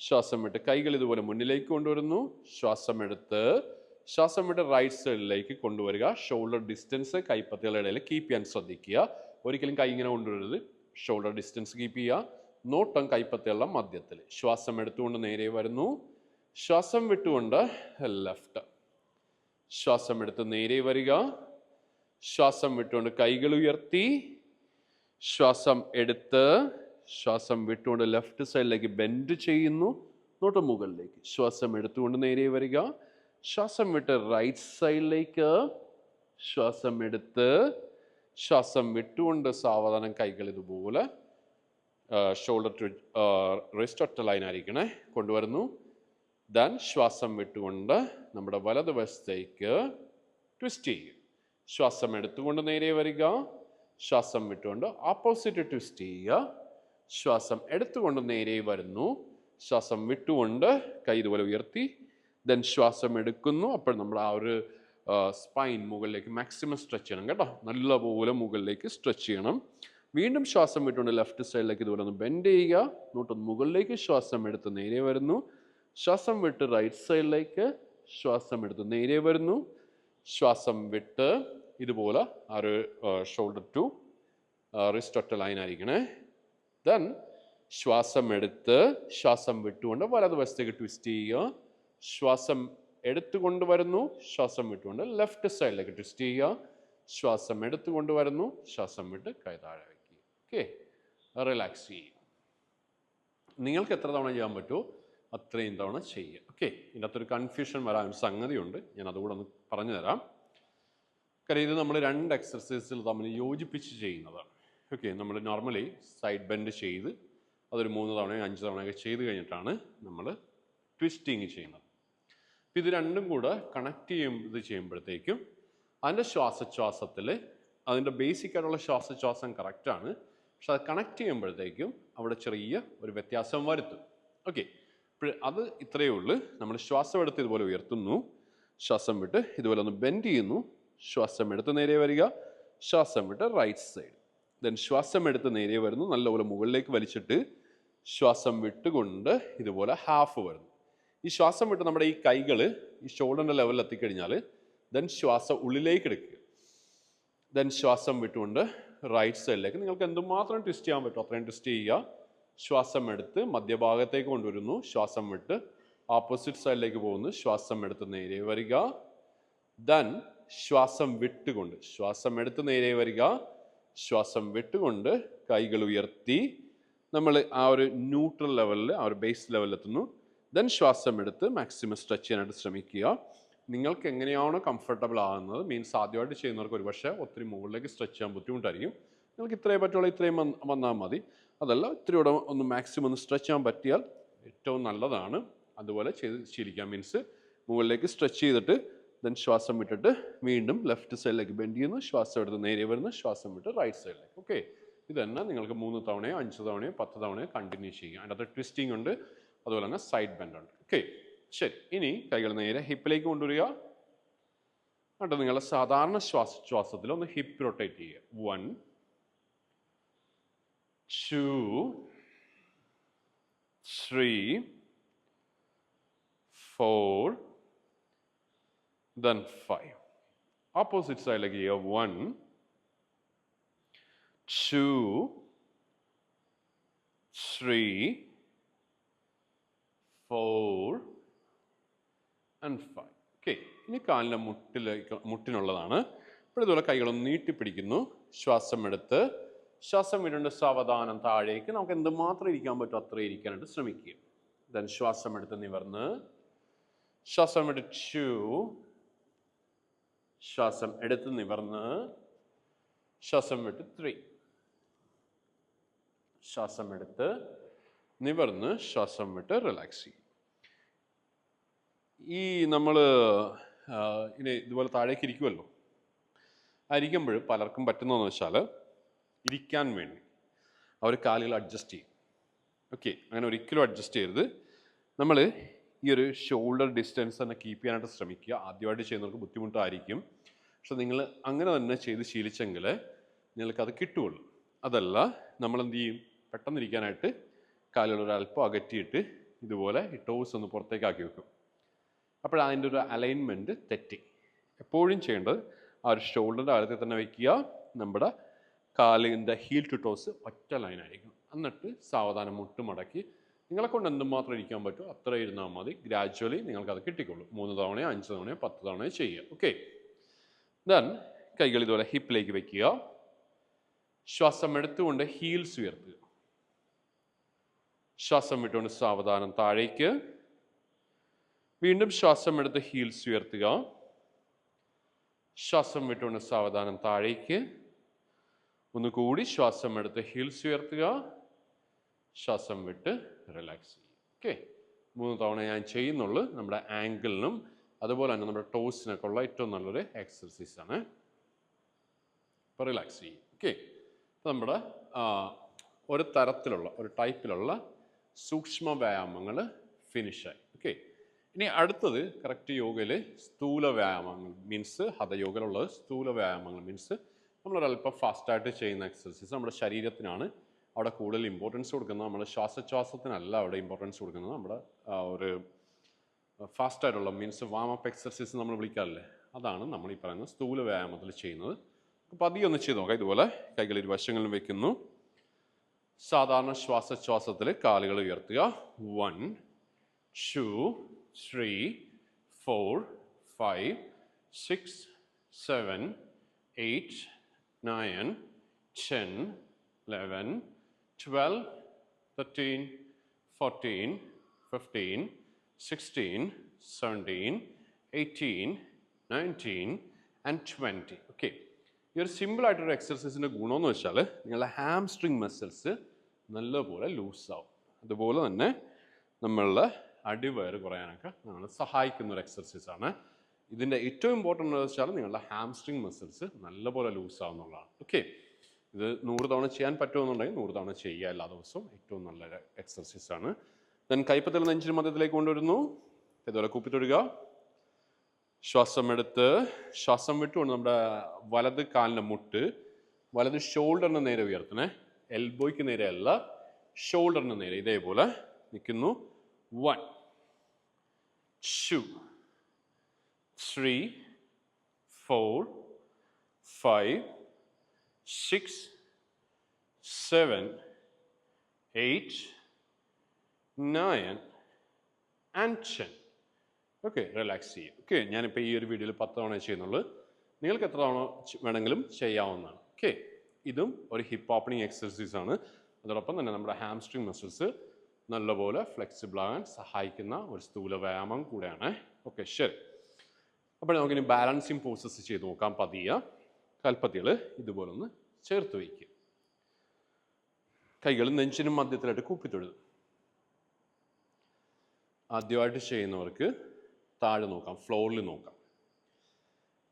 Speaker 1: ശ്വാസം വിട്ട് കൈകൾ ഇതുപോലെ മുന്നിലേക്ക് കൊണ്ടുവരുന്നു, ശ്വാസം എടുത്ത്, ശ്വാസം വിട്ട് റൈറ്റ് സൈഡിലേക്ക് കൊണ്ടുവരിക. ഷോൾഡർ ഡിസ്റ്റൻസ് കൈപ്പത്തികളുടെ ഇടയിൽ കീപ്പ് ചെയ്യാൻ ശ്രദ്ധിക്കുക. ഒരിക്കലും കൈ ഇങ്ങനെ കൊണ്ടുവരരുത്. ഷോൾഡർ ഡിസ്റ്റൻസ് കീപ്പ് ചെയ്യുക. നോട്ടം കൈപ്പത്തികളുടെ മധ്യത്തിൽ. ശ്വാസം എടുത്തുകൊണ്ട് നേരെ വരുന്നു, ശ്വാസം വിട്ടുകൊണ്ട് ലെഫ്റ്റ്, ശ്വാസം എടുത്ത് നേരെ വരിക, ശ്വാസം വിട്ടുകൊണ്ട് കൈകൾ ഉയർത്തി, ശ്വാസം എടുത്ത്, ശ്വാസം വിട്ടുകൊണ്ട് ലെഫ്റ്റ് സൈഡിലേക്ക് ബെൻഡ് ചെയ്യുന്നു, നോട്ട് മുകളിലേക്ക്. ശ്വാസം എടുത്തുകൊണ്ട് നേരെ വരിക, ശ്വാസം വിട്ട് റൈറ്റ് സൈഡിലേക്ക്, ശ്വാസം എടുത്ത്, ശ്വാസം വിട്ടുകൊണ്ട് സാവധാനം കൈകൾ ഇതുപോലെ ഷോൾഡർ ടു റിസ്റ്റ് ഒറ്റ ലൈനായിരിക്കണേ കൊണ്ടുവരുന്നു. ദെൻ ശ്വാസം വിട്ടുകൊണ്ട് നമ്മുടെ വലതുവശത്തേക്ക് ട്വിസ്റ്റ് ചെയ്യും. ശ്വാസം എടുത്തുകൊണ്ട് നേരെ വരിക, ശ്വാസം വിട്ടുകൊണ്ട് ഓപ്പോസിറ്റ് ട്വിസ്റ്റ് ചെയ്യുക. ശ്വാസം എടുത്തുകൊണ്ട് നേരെ വരുന്നു, ശ്വാസം വിട്ടുകൊണ്ട് കൈ ഇതുപോലെ ഉയർത്തി, ദെൻ ശ്വാസം എടുക്കുന്നു. അപ്പോൾ നമ്മുടെ ആ ഒരു സ്പൈൻ മുകളിലേക്ക് മാക്സിമം സ്ട്രെച്ച് ചെയ്യണം കേട്ടോ. നല്ലപോലെ മുകളിലേക്ക് സ്ട്രെച്ച് ചെയ്യണം. വീണ്ടും ശ്വാസം വിട്ടുകൊണ്ട് ലെഫ്റ്റ് സൈഡിലേക്ക് ഇതുപോലെ ഒന്ന് ബെൻഡ് ചെയ്യുക, നോട്ടൊന്ന് മുകളിലേക്ക്. ശ്വാസം എടുത്ത് നേരെ വരുന്നു, ശ്വാസം വിട്ട് റൈറ്റ് സൈഡിലേക്ക്, ശ്വാസം എടുത്ത് നേരെ വരുന്നു, ശ്വാസം വിട്ട് ഇതുപോലെ ആ ഒരു ഷോൾഡർ ടു റിസ്റ്റ് ഒറ്റ ലൈനായിരിക്കണേ. ദെൻ ശ്വാസം എടുത്ത് ശ്വാസം വിട്ടുകൊണ്ട് വലതുവശത്തേക്ക് ട്വിസ്റ്റ് ചെയ്യുക. ശ്വാസം എടുത്തുകൊണ്ട് വരുന്നു, ശ്വാസം വിട്ടുകൊണ്ട് ലെഫ്റ്റ് സൈഡിലേക്ക് ട്വിസ്റ്റ് ചെയ്യുക. ശ്വാസം എടുത്തുകൊണ്ട് വരുന്നു, ശ്വാസം വിട്ട് കൈ താഴെ വയ്ക്കുക. ഓക്കെ, റിലാക്സ് ചെയ്യുക. നിങ്ങൾക്ക് എത്ര തവണ ചെയ്യാൻ പറ്റുമോ അത്രയും തവണ ചെയ്യുക. ഓക്കെ, ഇതിൻ്റെ അകത്തൊരു കൺഫ്യൂഷൻ വരാൻ ഒരു സംഗതിയുണ്ട്, ഞാൻ അതുകൂടെ ഒന്ന് പറഞ്ഞു തരാം. കാര്യം ഇത് നമ്മൾ 2 എക്സർസൈസുകൾ തമ്മിൽ യോജിപ്പിച്ച് ചെയ്യുന്നതാണ്. ഓക്കെ, നമ്മൾ നോർമലി സൈഡ് ബെൻഡ് ചെയ്ത് അതൊരു 3 തവണയോ 5 തവണയൊക്കെ ചെയ്ത് കഴിഞ്ഞിട്ടാണ് നമ്മൾ ട്വിസ്റ്റിങ് ചെയ്യുന്നത്. അപ്പോൾ ഇത് രണ്ടും കൂടെ കണക്ട് ചെയ്യുമ്പോഴത്തേക്കും അതിൻ്റെ ശ്വാസോച്ഛ്വാസത്തിൽ അതിൻ്റെ ബേസിക് ആയിട്ടുള്ള ശ്വാസോച്ഛ്വാസം കറക്റ്റാണ്, പക്ഷെ അത് കണക്ട് ചെയ്യുമ്പോഴത്തേക്കും അവിടെ ചെറിയ ഒരു വ്യത്യാസം വരുത്തും. ഓക്കെ, അപ്പോൾ അത് ഇത്രയേ ഉള്ളൂ. നമ്മൾ ശ്വാസം എടുത്ത് ഇതുപോലെ ഉയർത്തുന്നു, ശ്വാസം വിട്ട് ഇതുപോലെ ഒന്ന് ബെൻഡ് ചെയ്യുന്നു, ശ്വാസം എടുത്ത് നേരെ വരിക, ശ്വാസം വിട്ട് റൈറ്റ് സൈഡ്, ദെൻ ശ്വാസം എടുത്ത് നേരെ വരുന്നു, നല്ലപോലെ മുകളിലേക്ക് വലിച്ചിട്ട് ശ്വാസം വിട്ടുകൊണ്ട് ഇതുപോലെ ഹാഫ് വരുന്നു. ഈ ശ്വാസം വിട്ട് നമ്മുടെ ഈ കൈകൾ ഈ ഷോൾഡറിൻ്റെ ലെവലിൽ എത്തിക്കഴിഞ്ഞാൽ ദെൻ ശ്വാസം ഉള്ളിലേക്ക് എടുക്കുക. ദെൻ ശ്വാസം വിട്ടുകൊണ്ട് റൈറ്റ് സൈഡിലേക്ക് നിങ്ങൾക്ക് എന്തുമാത്രം ട്വിസ്റ്റ് ചെയ്യാൻ പറ്റും അത്രയും ട്വിസ്റ്റ് ചെയ്യുക. ശ്വാസം എടുത്ത് മധ്യഭാഗത്തേക്ക് കൊണ്ടുവരുന്നു, ശ്വാസം വിട്ട് ഓപ്പോസിറ്റ് സൈഡിലേക്ക് പോകുന്നു, ശ്വാസം എടുത്ത് നേരെ വരിക. ദെൻ ശ്വാസം വിട്ടുകൊണ്ട് ശ്വാസം എടുത്ത് നേരെ വരിക, ശ്വാസം വിട്ടുകൊണ്ട് കൈകൾ ഉയർത്തി നമ്മൾ ആ ഒരു ന്യൂട്രൽ ലെവലിൽ ആ ഒരു ബേസ് ലെവലിൽ എത്തുന്നു. ദെൻ ശ്വാസം എടുത്ത് മാക്സിമം സ്ട്രെച്ച് ചെയ്യാനായിട്ട് ശ്രമിക്കുക. നിങ്ങൾക്ക് എങ്ങനെയാണോ കംഫർട്ടബിൾ ആകുന്നത്, മീൻസ് ആദ്യമായിട്ട് ചെയ്യുന്നവർക്ക് ഒരുപക്ഷെ ഒത്തിരി മുകളിലേക്ക് സ്ട്രെച്ച് ചെയ്യാൻ ബുദ്ധിമുട്ടായിരിക്കും. നിങ്ങൾക്ക് ഇത്രയും പറ്റുള്ള ഇത്രയും വന്നാൽ മതി. അതല്ല ഇത്തിരിയോടെ ഒന്ന് മാക്സിമം ഒന്ന് സ്ട്രെച്ച് ചെയ്യാൻ പറ്റിയാൽ ഏറ്റവും നല്ലതാണ്. അതുപോലെ ചെയ്ത് ശീലിക്കാം. മീൻസ് മുകളിലേക്ക് സ്ട്രെച്ച് ചെയ്തിട്ട് ദെൻ ശ്വാസം വിട്ടിട്ട് വീണ്ടും ലെഫ്റ്റ് സൈഡിലേക്ക് ബെൻഡ് ചെയ്യുന്നു, ശ്വാസം എടുത്ത് നേരെ വരുന്നു, ശ്വാസം വിട്ട് റൈറ്റ് സൈഡിലേക്ക്. ഓക്കെ, ഇത് തന്നെ നിങ്ങൾക്ക് 3 തവണയോ 5 തവണയോ 10 തവണയോ കണ്ടിന്യൂ ചെയ്യാം. അതിൻ്റെ അകത്ത് ട്വിസ്റ്റിംഗ് ഉണ്ട്, അതുപോലെ തന്നെ സൈഡ് ബെൻഡ് ഉണ്ട്. ഓക്കെ, ശരി. ഇനി കൈകൾ നേരെ ഹിപ്പിലേക്ക് കൊണ്ടുവരിക. എന്നിട്ട് നിങ്ങൾ സാധാരണ ശ്വാസത്തിൽ ഒന്ന് ഹിപ്പ് റൊട്ടേറ്റ് ചെയ്യുക. 1 2 3 4 then 5. Opposite side like here 1 2 3 4 and 5. Okay, ഇനി കാലിൻ്റെ മുട്ടിനുള്ളതാണ്. അപ്പോൾ ഇതുപോലെ കൈകളൊന്ന് നീട്ടിപ്പിടിക്കുന്നു. ശ്വാസം എടുത്ത് ശ്വാസം വിടേണ്ട സാവധാനം താഴേക്ക്. നമുക്ക് എന്തുമാത്രം ഇരിക്കാൻ പറ്റുമോ അത്രയും ഇരിക്കാനായിട്ട് ശ്രമിക്കുക. ദെൻ ശ്വാസം എടുത്ത് നിവർന്ന് ശ്വാസം എടുത്തു, ശ്വാസം എടുത്ത് നിവർന്ന് ശ്വാസം വിട്ട് 3, ശ്വാസം എടുത്ത് നിവർന്ന് ശ്വാസം വിട്ട് റിലാക്സ് ചെയ്യും. ഈ നമ്മൾ ഇനി ഇതുപോലെ താഴേക്ക് ഇരിക്കുമല്ലോ, ഇരിക്കുമ്പോൾ പലർക്കും പറ്റുന്നതെന്ന് വെച്ചാൽ ഇരിക്കാൻ വേണ്ടി അവർ കാലുകൾ അഡ്ജസ്റ്റ് ചെയ്യും. ഓക്കെ, അങ്ങനെ ഒരിക്കലും അഡ്ജസ്റ്റ് ചെയ്യരുത്. നമ്മൾ ഈ ഒരു ഷോൾഡർ ഡിസ്റ്റൻസ് തന്നെ കീപ്പ് ചെയ്യാനായിട്ട് ശ്രമിക്കുക. ആദ്യമായിട്ട് ചെയ്യുന്നവർക്ക് ബുദ്ധിമുട്ടായിരിക്കും, പക്ഷെ നിങ്ങൾ അങ്ങനെ തന്നെ ചെയ്ത് ശീലിച്ചെങ്കിൽ നിങ്ങൾക്കത് കിട്ടുകയുള്ളൂ. അതല്ല നമ്മളെന്ത് ചെയ്യും, പെട്ടെന്നിരിക്കാനായിട്ട് കാലുകൾ ഒരല്പം അകറ്റിയിട്ട് ഇതുപോലെ ഈ ടോസ് ഒന്ന് പുറത്തേക്കാക്കി വെക്കും. അപ്പോൾ അതിൻ്റെ ഒരു അലൈൻമെൻറ്റ് തെറ്റി. എപ്പോഴും ചെയ്യേണ്ടത് ആ ഒരു ഷോൾഡറിൻ്റെ അകലത്തിൽ തന്നെ വയ്ക്കുക. നമ്മുടെ കാലിൻ്റെ ഹീൽ ടു ടോസ് ഒറ്റ ലൈനായിരിക്കും. എന്നിട്ട് സാവധാനം മുട്ട് മടക്കി നിങ്ങളെ കൊണ്ട് എന്തുമാത്രം ഇരിക്കാൻ പറ്റുമോ അത്ര ഇരുന്നാൽ മതി. ഗ്രാജ്വലി നിങ്ങൾക്കത് കിട്ടിക്കൊള്ളൂ. 3 തവണയോ 5 തവണയോ 10 തവണയോ ചെയ്യുക. ഓക്കെ, ദെൻ കൈകൾ ഇതുപോലെ ഹിപ്പിലേക്ക് വയ്ക്കുക. ശ്വാസം എടുത്തുകൊണ്ട് ഹീൽസ് ഉയർത്തുക. ശ്വാസം വിട്ടുകൊണ്ട് സാവധാനം താഴേക്ക്. വീണ്ടും ശ്വാസം എടുത്ത് ഹീൽസ് ഉയർത്തുക. ശ്വാസം വിട്ടുകൊണ്ട് സാവധാനം താഴേക്ക്. ഒന്നുകൂടി ശ്വാസം എടുത്ത് ഹീൽസ് ഉയർത്തുക. ശ്വാസം വിട്ട് റിലാക്സ് ചെയ്യുക. ഓക്കെ, 3 തവണ ഞാൻ ചെയ്യുന്നുള്ളൂ. നമ്മുടെ ആങ്കിളിനും അതുപോലെ തന്നെ നമ്മുടെ ടോസിനൊക്കെ ഉള്ള ഏറ്റവും നല്ലൊരു എക്സർസൈസാണ്. ഇപ്പോൾ റിലാക്സ് ചെയ്യും. ഓക്കെ, നമ്മുടെ ഒരു തരത്തിലുള്ള ഒരു ടൈപ്പിലുള്ള സൂക്ഷ്മ വ്യായാമങ്ങൾ ഫിനിഷായി. ഓക്കെ, ഇനി അടുത്തത് കറക്റ്റ് യോഗയിൽ സ്ഥൂല വ്യായാമങ്ങൾ മീൻസ് ഹതയോഗയിലുള്ളത് സ്ഥൂല വ്യായാമങ്ങൾ മീൻസ് നമ്മളൊരല്പം ഫാസ്റ്റായിട്ട് ചെയ്യുന്ന എക്സർസൈസ്. നമ്മുടെ ശരീരത്തിനാണ് അവിടെ കൂടുതൽ ഇമ്പോർട്ടൻസ് കൊടുക്കുന്നത്. നമ്മുടെ ശ്വാസോച്ഛ്വാസത്തിനല്ല അവിടെ ഇമ്പോർട്ടൻസ് കൊടുക്കുന്നത്. നമ്മുടെ ഒരു ഫാസ്റ്റായിട്ടുള്ള മീൻസ് വാം അപ്പ് എക്സർസൈസ് നമ്മൾ വിളിക്കാറില്ലേ, അതാണ് നമ്മൾ ഈ പറയുന്ന സ്ഥൂല വ്യായാമത്തിൽ ചെയ്യുന്നത്. അപ്പോൾ പതിയെ ഒന്ന് ചെയ്ത് നോക്കാം. ഇതുപോലെ കൈകൾ ഇരുവശങ്ങളിലും വയ്ക്കുന്നു. സാധാരണ ശ്വാസോച്ഛ്വാസത്തിൽ കാലുകൾ ഉയർത്തുക. 1, 2, 3, 4, 5, 6, 7, 8, 9, 10, 11, 12, 13, 14, 15, 16, 17, 18, 19 and 20. ഓക്കെ, ഈ ഒരു സിമ്പിളായിട്ടൊരു എക്സർസൈസിൻ്റെ ഗുണമെന്ന് വെച്ചാൽ നിങ്ങളുടെ ഹാംസ്ട്രിങ് മസിൽസ് നല്ലപോലെ ലൂസാവും. അതുപോലെ തന്നെ നമ്മളുടെ അടിവയറ് കുറയാനൊക്കെ നമ്മൾ സഹായിക്കുന്ന ഒരു എക്സർസൈസാണ്. ഇതിൻ്റെ ഏറ്റവും ഇമ്പോർട്ടൻ്റ് എന്ന് വെച്ചാൽ നിങ്ങളുടെ ഹാംസ്ട്രിങ് മസിൽസ് നല്ലപോലെ ലൂസാവുന്നുള്ളതാണ്. ഓക്കെ, ഇത് 100 തവണ ചെയ്യാൻ പറ്റുമെന്നുണ്ടെങ്കിൽ 100 തവണ ചെയ്യുക എല്ലാ ദിവസവും. ഏറ്റവും നല്ലൊരു എക്സർസൈസാണ്. ദെൻ കൈപ്പത്തിൽ നെഞ്ചിന് മധ്യത്തിലേക്ക് കൊണ്ടുവരുന്നു. ഇതുപോലെ കുപ്പിത്തൊടുക. ശ്വാസം എടുത്ത് ശ്വാസം വിട്ടുകൊണ്ട് നമ്മുടെ വലത് കാലിൻ്റെ മുട്ട് വലത് ഷോൾഡറിന് നേരെ ഉയർത്തണേ. എൽബോയ്ക്ക് നേരെ അല്ല, ഷോൾഡറിന് നേരെ. ഇതേപോലെ നിൽക്കുന്നു. 1, 2, 3, 4, 5, 6, 7, 8, 9 and 10. ഓക്കെ, റിലാക്സ് ചെയ്യും. ഓക്കെ, ഞാനിപ്പോൾ ഈ ഒരു വീഡിയോയിൽ 10 തവണ ചെയ്യുന്നുള്ളൂ. നിങ്ങൾക്ക് എത്ര തവണ വേണമെങ്കിലും ചെയ്യാവുന്നതാണ്. ഓക്കെ, ഇതും ഒരു ഹിപ്പ് ഓപ്പണിംഗ് എക്സർസൈസാണ്. അതോടൊപ്പം തന്നെ നമ്മുടെ ഹാംസ്ട്രിങ് മസിൽസ് നല്ലപോലെ ഫ്ലെക്സിബിൾ ആകാൻ സഹായിക്കുന്ന ഒരു സ്ഥൂല വ്യായാമം കൂടെയാണ്. ഓക്കെ, ശരി. അപ്പോൾ നമുക്കിനി ബാലൻസിങ് പോസസ് ചെയ്ത് നോക്കാം. പതിയെ കാൽപ്പത്തികൾ ഇതുപോലെ ഒന്ന് ചേർത്ത് വയ്ക്കുക. കൈകൾ നെഞ്ചിനും മധ്യത്തിലായിട്ട് കൂപ്പിത്തൊഴുതും. ആദ്യമായിട്ട് ചെയ്യുന്നവർക്ക് താഴെ നോക്കാം, ഫ്ലോറിൽ നോക്കാം.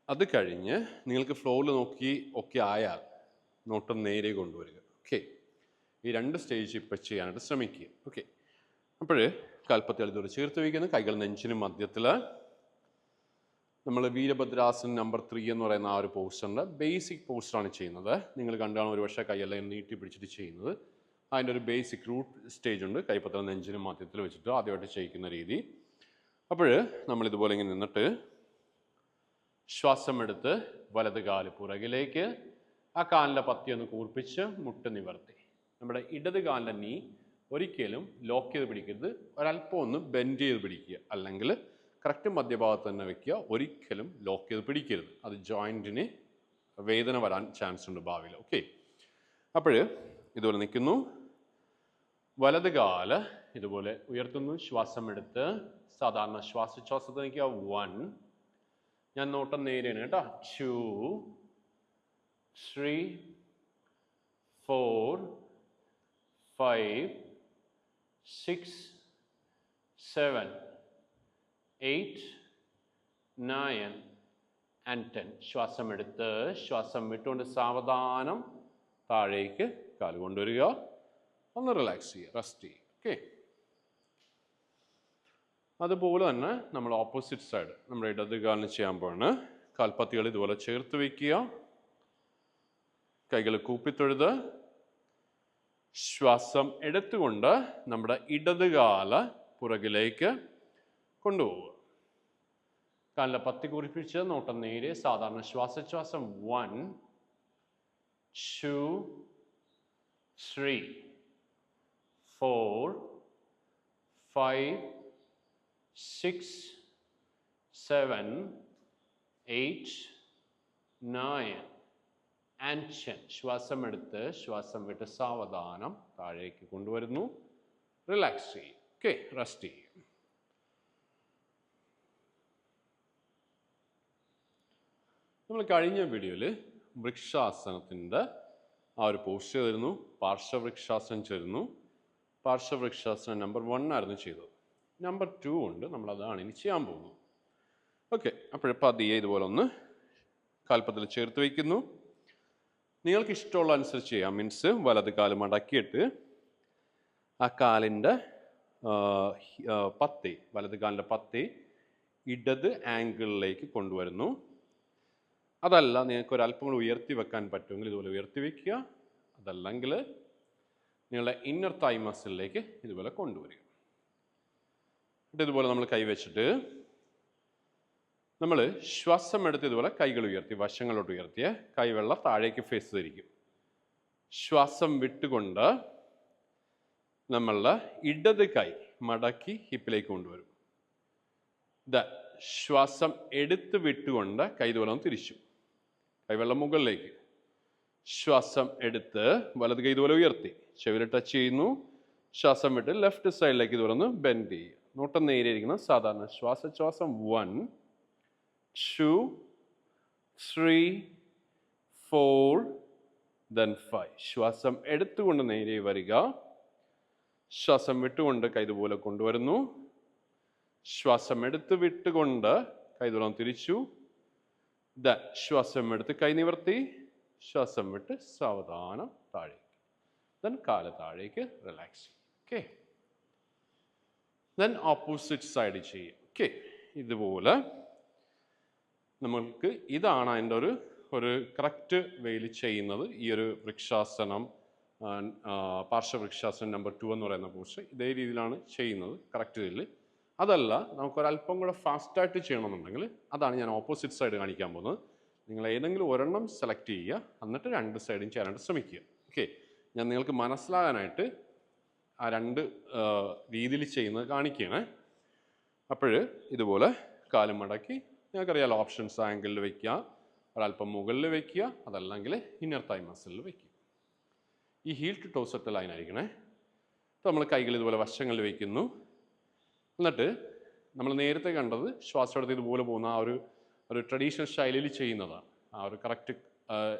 Speaker 1: അത് കഴിഞ്ഞ് നിങ്ങൾക്ക് ഫ്ലോറിൽ നോക്കി ഒക്കെ ആയാൽ നോട്ടം നേരെ കൊണ്ടുവരിക. ഓക്കെ, ഈ 2 സ്റ്റേജ് ഇപ്പോൾ ചെയ്യാനായിട്ട് ശ്രമിക്കുക. ഓക്കെ, അപ്പോൾ കാൽപ്പത്തികൾ ഇതുപോലെ ചേർത്ത് വയ്ക്കുന്നു. കൈകൾ നെഞ്ചിനും മധ്യത്തിൽ. നമ്മൾ വീരഭദ്രാസൻ നമ്പർ 3 എന്ന് പറയുന്ന ആ ഒരു പോസ്റ്ററിൻ്റെ ബേസിക് പോസ്റ്ററാണ് ചെയ്യുന്നത്. നിങ്ങൾ കണ്ടാണ് ഒരുപക്ഷെ കൈയെല്ലാം നീട്ടി പിടിച്ചിട്ട് ചെയ്യുന്നത്. അതിൻ്റെ ഒരു ബേസിക് റൂട്ട് സ്റ്റേജ് ഉണ്ട്. കൈപ്പത്തല നെഞ്ചിനും മധ്യത്തിൽ വെച്ചിട്ട് ആദ്യമായിട്ട് ചെയ്യിക്കുന്ന രീതി. അപ്പോൾ നമ്മളിതുപോലെ ഇങ്ങനെ നിന്നിട്ട് ശ്വാസം എടുത്ത് വലത് കാല് പുറകിലേക്ക്, ആ കാലിൻ്റെ പത്തി ഒന്ന് കൂർപ്പിച്ച് മുട്ട് നിവർത്തി. നമ്മുടെ ഇടത് കാലിൻ്റെ നീ ഒരിക്കലും ലോക്ക് ചെയ്ത് പിടിക്കരുത്, ഒരല്പം ഒന്ന് ബെൻഡ് ചെയ്ത് പിടിക്കുക. അല്ലെങ്കിൽ കറക്റ്റ് മധ്യഭാഗത്ത് തന്നെ വെക്കുക. ഒരിക്കലും ലോക്ക് ചെയ്ത് പിടിക്കരുത്. അത് ജോയിൻറ്റിന് വേദന വരാൻ ചാൻസ് ഉണ്ട് ഭാവിയിൽ. ഓക്കെ, അപ്പോൾ ഇതുപോലെ നിൽക്കുന്നു. വലത് കാല് ഇതുപോലെ ഉയർത്തുന്നു. ശ്വാസം എടുത്ത് സാധാരണ ശ്വാസോച്ഛ്വാസത്തിൽ നിൽക്കുക. 1, ഞാൻ നോട്ടം നേരെയാണ് കേട്ടോ. 2, 3, 4, 5, 6, 7, 8, 9 and 10. ശ്വാസം എടുത്ത് ശ്വാസം വിട്ടുകൊണ്ട് സാവധാനം താഴേക്ക് കാല് കൊണ്ടുവരിക. ഒന്ന് റിലാക്സ് ചെയ്യുക, റെസ്റ്റ് ചെയ്യുക. ഓക്കെ, അതുപോലെ തന്നെ നമ്മൾ ഓപ്പോസിറ്റ് സൈഡ് നമ്മുടെ ഇടത് കാലിന് ചെയ്യാൻ പോവാണ്. കാൽപ്പത്തികൾ ഇതുപോലെ ചേർത്ത് വയ്ക്കുക. കൈകൾ കൂപ്പിത്തൊഴുത് ശ്വാസം എടുത്തുകൊണ്ട് നമ്മുടെ ഇടത് കാല് പുറകിലേക്ക് കൊണ്ടുപോവുക. കാലിലെ പത്തി കുറിപ്പിച്ച് നോട്ടം നേരെ സാധാരണ ശ്വാസോച്ഛ്വാസം. 1, 2, 3, 4, 5, 6, 7, 8, 9 and 10. ശ്വാസം എടുത്ത് ശ്വാസം വിട്ട് സാവധാനം താഴേക്ക് കൊണ്ടുവരുന്നു. റിലാക്സ് ചെയ്യും. ഓക്കെ, റെസ്റ്റ് ചെയ്യും. നമ്മൾ കഴിഞ്ഞ വീഡിയോയിൽ വൃക്ഷാസനത്തിൻ്റെ ആ ഒരു പോസ്റ്റ് ചെയ്തിരുന്നു. പാർശ്വവൃക്ഷാസനം ചെയ്തിരുന്നു. പാർശ്വവൃക്ഷാസനം നമ്പർ 1 ആയിരുന്നു ചെയ്തത്. നമ്പർ 2 ഉണ്ട്, നമ്മളതാണ് ഇനി ചെയ്യാൻ പോകുന്നത്. ഓക്കെ, അപ്പോഴിപ്പോൾ പതിയെ ഇതുപോലെ ഒന്ന് കാൽപ്പത്തിൽ ചേർത്ത് വയ്ക്കുന്നു. നിങ്ങൾക്ക് ഇഷ്ടമുള്ള അനുസരിച്ച് ചെയ്യാം. മീൻസ് വലത് കാല് മടക്കിയിട്ട് ആ കാലിൻ്റെ പത്തി, വലത് കാലിൻ്റെ പത്തി ഇടത് ആംഗിളിലേക്ക് കൊണ്ടുവരുന്നു. അതല്ല, നിങ്ങൾക്ക് ഒരല്പം കൂടി ഉയർത്തി വെക്കാൻ പറ്റുമെങ്കിൽ ഇതുപോലെ ഉയർത്തി വയ്ക്കുക. അതല്ലെങ്കിൽ നിങ്ങളുടെ ഇന്നർ തൈ മസിലിലേക്ക് ഇതുപോലെ കൊണ്ടുവരിക. എന്നിട്ട് ഇതുപോലെ നമ്മൾ കൈവച്ചിട്ട് നമ്മൾ ശ്വാസം എടുത്ത് ഇതുപോലെ കൈകൾ ഉയർത്തി വശങ്ങളോട്ട് ഉയർത്തിയ കൈവെള്ള താഴേക്ക് ഫേസ് ധരിക്കും. ശ്വാസം വിട്ടുകൊണ്ട് നമ്മളുടെ ഇടത് കൈ മടക്കി ഹിപ്പിലേക്ക് കൊണ്ടുവരും. ശ്വാസം എടുത്ത് വിട്ടുകൊണ്ട് കൈ ഇതുപോലെ ഒന്ന് തിരിച്ചു, കൈവെള്ളം മുകളിലേക്ക്. ശ്വാസം എടുത്ത് വലത് കൈ ഇതുപോലെ ഉയർത്തി ചെവിയിൽ ടച്ച് ചെയ്യുന്നു. ശ്വാസം വിട്ട് ലെഫ്റ്റ് സൈഡിലേക്ക് ഇതുപോലെ ഒന്ന് ബെൻഡ് ചെയ്യുക. നോട്ടം നേരെയിരിക്കുന്ന സാധാരണ ശ്വാസോച്ഛ്വാസം. 1, 2, 3, 4 then 5. ശ്വാസം എടുത്തുകൊണ്ട് നേരെ വരിക. ശ്വാസം വിട്ടുകൊണ്ട് കൈ ഇതുപോലെ കൊണ്ടുവരുന്നു. ശ്വാസം എടുത്ത് വിട്ടുകൊണ്ട് കൈ ഇതുപോലെ തിരിച്ചു. ശ്വാസം എടുത്ത് കൈ നിവർത്തി. ശ്വാസം വിട്ട് സാവധാനം താഴേക്ക്. ദെൻ കാല് താഴേക്ക് റിലാക്സ് ചെയ്യും. ഓക്കെ, ദെൻ ഓപ്പോസിറ്റ് സൈഡ് ചെയ്യും. ഓക്കെ, ഇതുപോലെ നമ്മൾക്ക് ഇതാണ് അതിൻ്റെ ഒരു കറക്റ്റ് വേയിൽ ചെയ്യുന്നത്. ഈ ഒരു വൃക്ഷാസനം, പാർശ്വവൃക്ഷാസനം നമ്പർ 2 എന്ന് പറയുന്ന പോസ്റ്റ് ഇതേ രീതിയിലാണ് ചെയ്യുന്നത്, കറക്റ്റ് ഇതിൽ. അതല്ല, നമുക്കൊരല്പം കൂടെ ഫാസ്റ്റായിട്ട് ചെയ്യണമെന്നുണ്ടെങ്കിൽ അതാണ് ഞാൻ ഓപ്പോസിറ്റ് സൈഡ് കാണിക്കാൻ പോകുന്നത്. നിങ്ങൾ ഏതെങ്കിലും ഒരെണ്ണം സെലക്ട് ചെയ്യുക, എന്നിട്ട് 2 സൈഡും ചെയ്യാനായിട്ട് ശ്രമിക്കുക. ഓക്കെ, ഞാൻ നിങ്ങൾക്ക് മനസ്സിലാകാനായിട്ട് ആ 2 രീതിയിൽ ചെയ്യുന്നത് കാണിക്കുകയാണ്. അപ്പോൾ ഇതുപോലെ കാലും മടക്കി, നിങ്ങൾക്കറിയാലോ ഓപ്ഷൻസ്, ആംഗിളിൽ വയ്ക്കുക, ഒരല്പം മുകളിൽ വയ്ക്കുക, അതല്ലെങ്കിൽ ഇന്നർ തൈ മസിലിൽ വയ്ക്കുക. ഈ heel to toe set line ആയിരിക്കണേ. അപ്പോൾ നമ്മൾ കൈകൾ ഇതുപോലെ വശങ്ങളിൽ വയ്ക്കുന്നു. എന്നിട്ട് നമ്മൾ നേരത്തെ കണ്ടത് ശ്വാസം എടുത്ത് ഇതുപോലെ പോകുന്ന ആ ഒരു ട്രഡീഷണൽ ശൈലിയിൽ ചെയ്യുന്നതാണ്, ആ ഒരു കറക്റ്റ്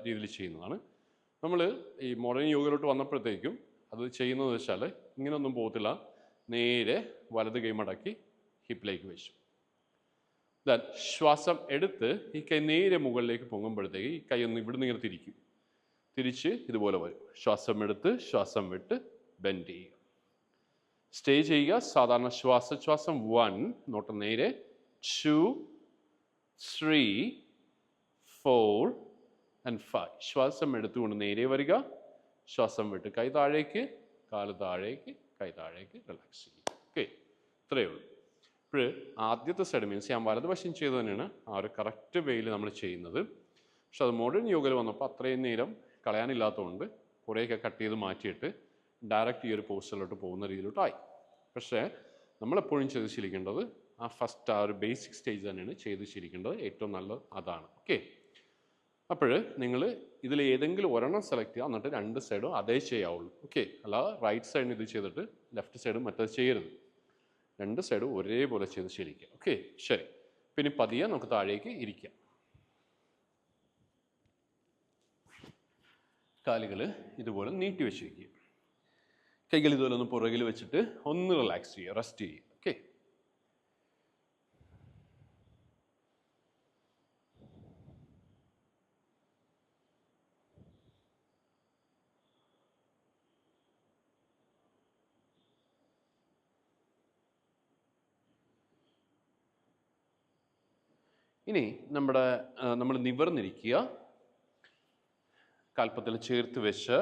Speaker 1: രീതിയിൽ ചെയ്യുന്നതാണ്. നമ്മൾ ഈ മോഡേൺ യോഗയിലോട്ട് വന്നപ്പോഴത്തേക്കും അത് ചെയ്യുന്നത് വെച്ചാൽ ഇങ്ങനെയൊന്നും പോകത്തില്ല. നേരെ വലത് കൈ മടക്കി ഹിപ്പിലേക്ക് വെച്ചു. ശ്വാസം എടുത്ത് ഈ കൈ നേരെ മുകളിലേക്ക് പൊങ്ങുമ്പോഴത്തേക്ക് ഈ കൈ ഒന്ന് ഇവിടുന്ന് ഇങ്ങനെ തിരിക്കും. തിരിച്ച് ഇതുപോലെ വരും. ശ്വാസം എടുത്ത് ശ്വാസം വിട്ട് ബെൻഡ് ചെയ്യുക. സ്റ്റേ ചെയ്യുക. സാധാരണ ശ്വാസോച്ഛ്വാസം. 1, നോട്ടം നേരെ. 2, 3, 4 and 5. ശ്വാസം എടുത്തുകൊണ്ട് നേരെ വരിക. ശ്വാസം വിട്ട് കൈ താഴേക്ക്, കാല് താഴേക്ക്, കൈ താഴേക്ക്, റിലാക്സ് ചെയ്യുക. ഓക്കെ, ഇത്രയേ ഉള്ളൂ. ഇപ്പോൾ ആദ്യത്തെ സൈഡ് മീൻസ് ഞാൻ വലതുവശം ചെയ്ത് തന്നെയാണ് ആ ഒരു കറക്റ്റ് വേയിൽ നമ്മൾ ചെയ്യുന്നത്. പക്ഷെ അത് മോഡേൺ യോഗയിൽ വന്നപ്പോൾ അത്രയും നേരം കളയാനില്ലാത്തതുകൊണ്ട് കുറേയൊക്കെ കട്ട് ചെയ്ത് മാറ്റിയിട്ട് ഡയറക്റ്റ് ഈ ഒരു പോസ്റ്ററിലോട്ട് പോകുന്ന രീതിയിലോട്ടായി. പക്ഷേ നമ്മളെപ്പോഴും ചെയ്ത് ശീലിക്കേണ്ടത് ആ ഫസ്റ്റ് ആ ഒരു ബേസിക് സ്റ്റേജ് തന്നെയാണ് ചെയ്ത് ശീലിക്കേണ്ടത്. ഏറ്റവും നല്ലത് അതാണ്. ഓക്കെ, അപ്പോൾ നിങ്ങൾ ഇതിൽ ഏതെങ്കിലും ഒരെണ്ണം സെലക്ട് ചെയ്യുക, എന്നിട്ട് രണ്ട് സൈഡും അതേ ചെയ്യാവുള്ളൂ. ഓക്കെ, അല്ലാതെ റൈറ്റ് സൈഡിന് ഇത് ചെയ്തിട്ട് ലെഫ്റ്റ് സൈഡും മറ്റേത് ചെയ്യരുത്. രണ്ട് സൈഡും ഒരേപോലെ ചെയ്ത് ശീലിക്കുക. ഓക്കെ, ശരി. പിന്നെ പതിയെ നമുക്ക് താഴേക്ക് ഇരിക്കാം. കാലുകൾ ഇതുപോലെ നീട്ടി വെച്ച് വയ്ക്കുക. കൈകൾ ഇതുപോലെ ഒന്ന് പുറകിൽ വെച്ചിട്ട് ഒന്ന് റിലാക്സ് ചെയ്യുക, റെസ്റ്റ് ചെയ്യുക. ഓക്കെ, ഇനി നമ്മൾ നിവർന്നിരിക്കുക. കാൽപ്പത്തിൽ ചേർത്ത് വെച്ച്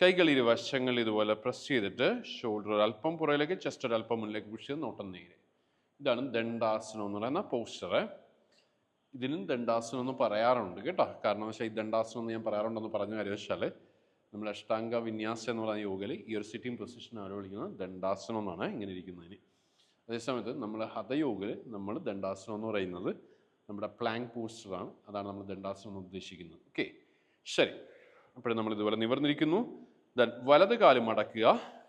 Speaker 1: കൈകൾ ഇരുവശങ്ങൾ ഇതുപോലെ പ്രസ് ചെയ്തിട്ട് ഷോൾഡർ അല്പം പുറകിലേക്ക്, ചെസ്റ്റ് ഒരു അല്പം മുന്നിലേക്ക് പുഷ് ചെയ്ത് നോട്ടം നേരെ. ഇതാണ് ദണ്ഡാസനം എന്ന് പറയുന്ന പോസ്റ്റർ. ഇതിനും ദണ്ഡാസനം എന്ന് പറയാറുണ്ട് കേട്ടോ. കാരണം വെച്ചാൽ ഈ ദണ്ഡാസനം എന്ന് ഞാൻ പറയാറുണ്ടെന്ന് പറഞ്ഞ കാര്യം വെച്ചാൽ നമ്മൾ അഷ്ടാംഗ വിന്യാസം എന്ന് പറയുന്ന യോഗയിൽ ഈ ഒരു സിറ്റിംഗ് പൊസിഷൻ ആരോ വിളിക്കുന്നത് ദണ്ഡാസനം എന്നാണ്, ഇങ്ങനെ ഇരിക്കുന്നതിന്. അതേസമയത്ത് നമ്മൾ ഹതയോഗയിൽ നമ്മൾ ദണ്ഡാസനം എന്ന് പറയുന്നത് നമ്മുടെ പ്ലാങ്ക് പോസ്റ്ററാണ്. അതാണ് നമ്മൾ ദണ്ഡാസനം എന്ന് ഉദ്ദേശിക്കുന്നത്. ഓക്കെ, ശരി. അപ്പോൾ നമ്മൾ ഇതുപോലെ നിവർന്നിരിക്കുന്നു. വലത് കാല് മടക്കുക,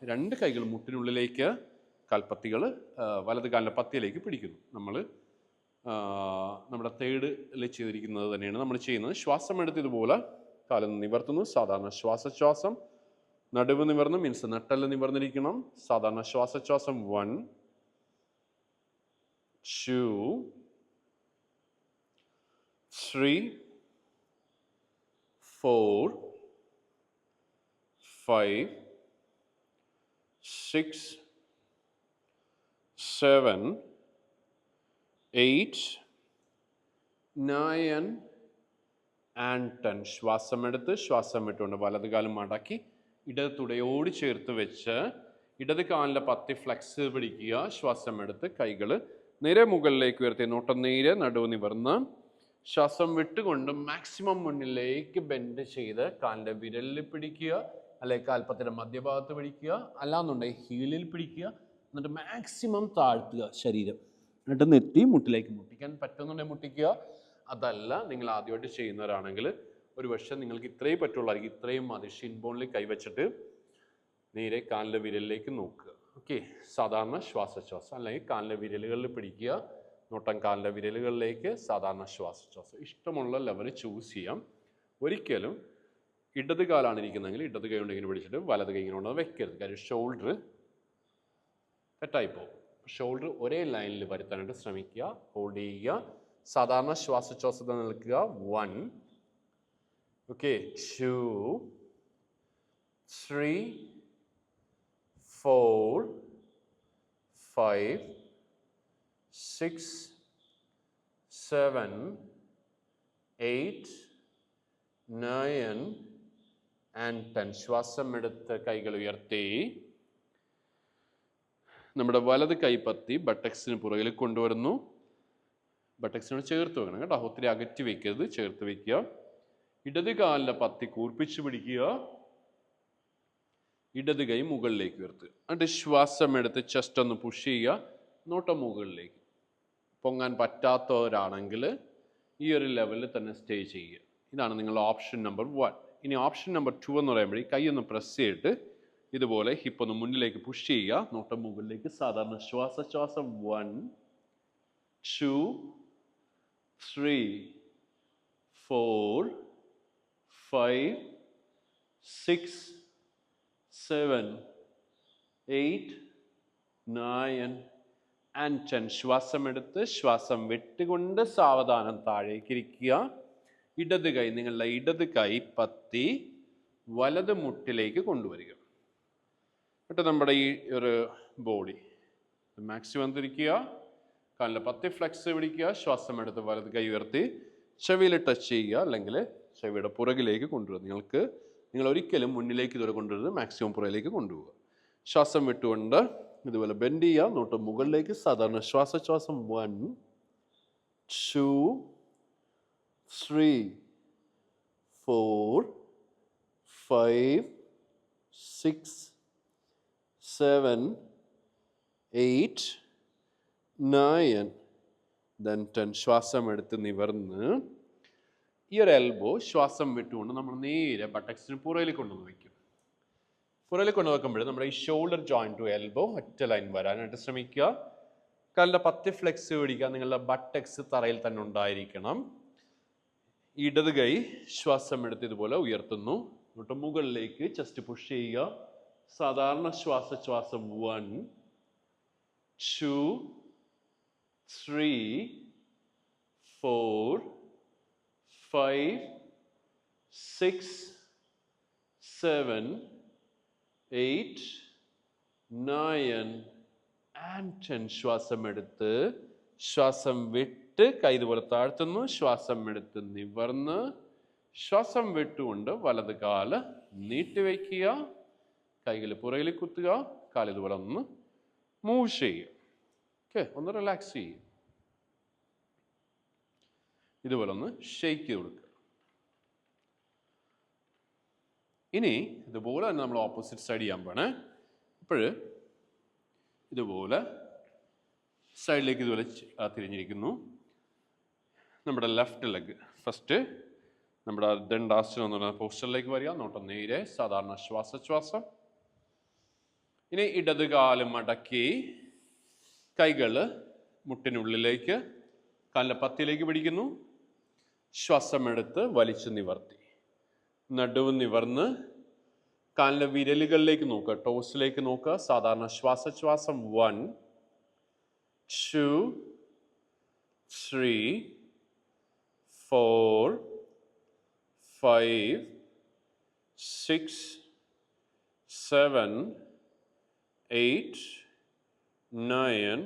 Speaker 1: രണ്ട് കൈകൾ മുട്ടിനുള്ളിലേക്ക്, കാൽപ്പത്തികൾ വലത് കാലിൻ്റെ പത്തിയിലേക്ക് പിടിക്കുന്നു. നമ്മൾ നമ്മുടെ തേർഡിൽ ചെയ്തിരിക്കുന്നത് തന്നെയാണ് നമ്മൾ ചെയ്യുന്നത്. ശ്വാസം എടുത്ത് ഇതുപോലെ കാലം നിവർത്തുന്നു. സാധാരണ ശ്വാസശ്വാസം. നടുവ് നിവർന്ന് മീൻസ് നട്ടെല്ല് നിവർന്നിരിക്കണം. സാധാരണ ശ്വാസശ്വാസം. 1 2 3 4 5 6 7 8 9 and 10. ശ്വാസം എടുത്ത് ശ്വാസം വിട്ടുകൊണ്ട് വലത് കാലം മടക്കി ഇടത് തുടയോട് ചേർത്ത് വെച്ച് ഇടത് കാലിൻ്റെ പത്തി ഫ്ലെക്സ് പിടിക്കുക. ശ്വാസം എടുത്ത് കൈകൾ നേരെ മുകളിലേക്ക് ഉയർത്തി, നോട്ടം നേരെ, നടുവ് നിവർന്ന് ശ്വാസം വിട്ടുകൊണ്ട് മാക്സിമം മുന്നിലേക്ക് ബെൻഡ് ചെയ്ത് കാലിൻ്റെ വിരലിൽ പിടിക്കുക, അല്ലെങ്കിൽ കാൽപ്പത്തിൻ്റെ മധ്യഭാഗത്ത് പിടിക്കുക, അല്ലാന്നുണ്ടെങ്കിൽ ഹീലിൽ പിടിക്കുക. എന്നിട്ട് മാക്സിമം താഴ്ത്തുക ശരീരം. എന്നിട്ട് നെറ്റി മുട്ടിലേക്ക് മുട്ടിക്കാൻ പറ്റുന്നുണ്ടെങ്കിൽ മുട്ടിക്കുക. അതല്ല, നിങ്ങൾ ആദ്യമായിട്ട് ചെയ്യുന്നവരാണെങ്കിൽ ഒരു പക്ഷേ നിങ്ങൾക്ക് ഇത്രയും പറ്റുള്ളായിരിക്കും. ഇത്രയും മതി. ഷിൻ ബോണിൽ കൈവച്ചിട്ട് നേരെ കാലിൻ്റെ വിരലിലേക്ക് നോക്കുക. ഓക്കെ, സാധാരണ ശ്വാസശ്വാസം. അല്ലെങ്കിൽ കാലിൻ്റെ വിരലുകളിൽ പിടിക്കുക, നോട്ടം കാലിൻ്റെ വിരലുകളിലേക്ക്, സാധാരണ ശ്വാസശ്വാസം. ഇഷ്ടമുള്ള ലെവൽ ചൂസ് ചെയ്യാം. ഒരിക്കലും ഇടത് കാലാണ് ഇരിക്കുന്നതെങ്കിൽ ഇടത് കൈ കൊണ്ട് ഇങ്ങനെ പിടിച്ചിട്ട് വലത് കൈ ഇങ്ങനെ കൊണ്ട് വെക്കരുത്. കാര്യം ഷോൾഡർ തെറ്റായിപ്പോവും. ഷോൾഡർ ഒരേ ലൈനിൽ വരുത്താനായിട്ട് ശ്രമിക്കുക. ഹോൾഡ് ചെയ്യുക. സാധാരണ ശ്വാസശ്വാസത്തിൽ നിൽക്കുക. 1 ഓക്കെ 2 3 4 5 6 7 8 9 and 10. ശ്വാസം എടുത്ത് കൈകൾ ഉയർത്തി നമ്മുടെ വലത് കൈപ്പത്തി ബട്ടക്സിന് പുറകിൽ കൊണ്ടുവരുന്നു. ബട്ടക്സിനോട് ചേർത്ത് വെക്കണം കേട്ടോ, ഒത്തിരി അകറ്റി വയ്ക്കരുത്, ചേർത്ത് വയ്ക്കുക. ഇടത് കാലിൻ്റെ പത്തി കൂർപ്പിച്ച് പിടിക്കുക. ഇടത് കൈ മുകളിലേക്ക് ഉയർത്തുക. എന്നിട്ട് ശ്വാസം എടുത്ത് ചെസ്റ്റ് ഒന്ന് പുഷ് ചെയ്യുക. നോട്ടം മുകളിലേക്ക്. പൊങ്ങാൻ പറ്റാത്തവരാണെങ്കിൽ ഈ ഒരു ലെവലിൽ തന്നെ സ്റ്റേ ചെയ്യുക. ഇതാണ് നിങ്ങളുടെ ഓപ്ഷൻ നമ്പർ 1. ഇനി ഓപ്ഷൻ നമ്പർ 2 എന്ന് പറയുമ്പോൾ കൈ ഒന്ന് പ്രസ് ചെയ്തിട്ട് ഇതുപോലെ ഹിപ്പ് ഒന്ന് മുന്നിലേക്ക് പുഷ് ചെയ്യുക. നോട്ടം മുകളിലേക്ക്. സാധാരണ ശ്വാസശ്വാസം. 1 2 3 4 5 6 7 8 9 and 10. ശ്വാസം എടുത്ത് ശ്വാസം വിട്ടുകൊണ്ട് സാവധാനം താഴേക്ക് ഇരിക്കുക. ഇടത് കൈ, നിങ്ങളുടെ ഇടത് കൈ പത്തി വലത് മുട്ടിലേക്ക് കൊണ്ടുവരിക. എന്നിട്ട് നമ്മുടെ ഈ ഒരു ബോഡി മാക്സിമം തിരിക്കുക. കാലിൻ്റെ പത്തി ഫ്ലെക്സ് പിടിക്കുക. ശ്വാസം എടുത്ത് വലത് കൈ ഉയർത്തി ചെവിയിൽ ടച്ച് ചെയ്യുക, അല്ലെങ്കിൽ ചെവിയുടെ പുറകിലേക്ക് കൊണ്ടുവരിക. നിങ്ങൾ ഒരിക്കലും മുന്നിലേക്ക് ഇതുവരെ കൊണ്ടുവരുന്നത് മാക്സിമം പുറകിലേക്ക് കൊണ്ടുപോവുക. ശ്വാസം വിട്ടുകൊണ്ട് ഇതുപോലെ ബെൻഡ് ചെയ്യുക. നോട്ട് മുകളിലേക്ക്. സാധാരണ ശ്വാസശ്വാസം. 1 2 3 4 5 6 7 8 9, then 10. ശ്വാസം എടുത്ത് നിവർന്ന് ഈ ഒരു എൽബോ ശ്വാസം വിട്ടുകൊണ്ട് നമ്മൾ നേരെ ബട്ടക്സിന് പുറകിൽ കൊണ്ടുവന്ന് വയ്ക്കും. പുറകിൽ കൊണ്ടുവെക്കുമ്പോൾ നമ്മുടെ ഈ ഷോൾഡർ ജോയിൻ ടു എൽബോ ഒറ്റ ലൈൻ വരാനായിട്ട് ശ്രമിക്കുക. കാലിൻ്റെ പത്തി ഫ്ലെക്സ് പിടിക്കുക. നിങ്ങളുടെ ബട്ടക്സ് തറയിൽ തന്നെ ഉണ്ടായിരിക്കണം. ഇടത് കൈ ശ്വാസം എടുത്ത് ഇതുപോലെ ഉയർത്തുന്നു. എന്നിട്ട് മുകളിലേക്ക് ചെസ്റ്റ് പുഷ് ചെയ്യുക. സാധാരണ ശ്വാസം 1, 2, 3, 4, 5, 6, 7, 8, 9 and 10. ശ്വാസം എടുത്ത് ശ്വാസം വിട്ട് കൈ ഇതുപോലെ താഴ്ത്തുന്നു. ശ്വാസം എടുത്ത് നിവർന്ന് ശ്വാസം വിട്ടുകൊണ്ട് വലത് കാല് നീട്ടിവെക്കുക. കൈകൾ പുറകിൽ കുത്തുക. കാല് ഇതുപോലെ ഒന്ന് മൂവ് ചെയ്യുക. ഓക്കെ, ഒന്ന് റിലാക്സ് ചെയ്യുക. ഇതുപോലെ ഒന്ന് ഷെയ്ക്ക് ചെയ്ത് കൊടുക്കുക. ഇനി ഇതുപോലെ തന്നെ നമ്മൾ ഓപ്പോസിറ്റ് സൈഡ് ചെയ്യാൻ പോണേ. ഇപ്പോൾ ഇതുപോലെ സൈഡിലേക്ക് ഇതുപോലെ തിരിഞ്ഞിരിക്കുന്നു. നമ്മുടെ ലെഫ്റ്റ് ലെഗ് ഫസ്റ്റ് നമ്മുടെ ദണ്ഡാസനം എന്ന് പറയുന്ന പോസ്റ്ററിലേക്ക് വരിക. നോട്ടം നേരെ സാധാരണ ശ്വാസം. ഇനി ഇടത് കാല് മടക്കി കൈകൾ മുട്ടിനുള്ളിലേക്ക് കാലിൻ്റെ പത്തിയിലേക്ക് പിടിക്കുന്നു. ശ്വാസം എടുത്ത് വലിച്ചു നിവർത്തി നടുവ് നിവർന്ന് കാലിൻ്റെ വിരലുകളിലേക്ക് നോക്കുക. ടോസിലേക്ക് നോക്കുക. സാധാരണ ശ്വാസം 1, 2, 3, 4, 5, 6, 7, 8, 9,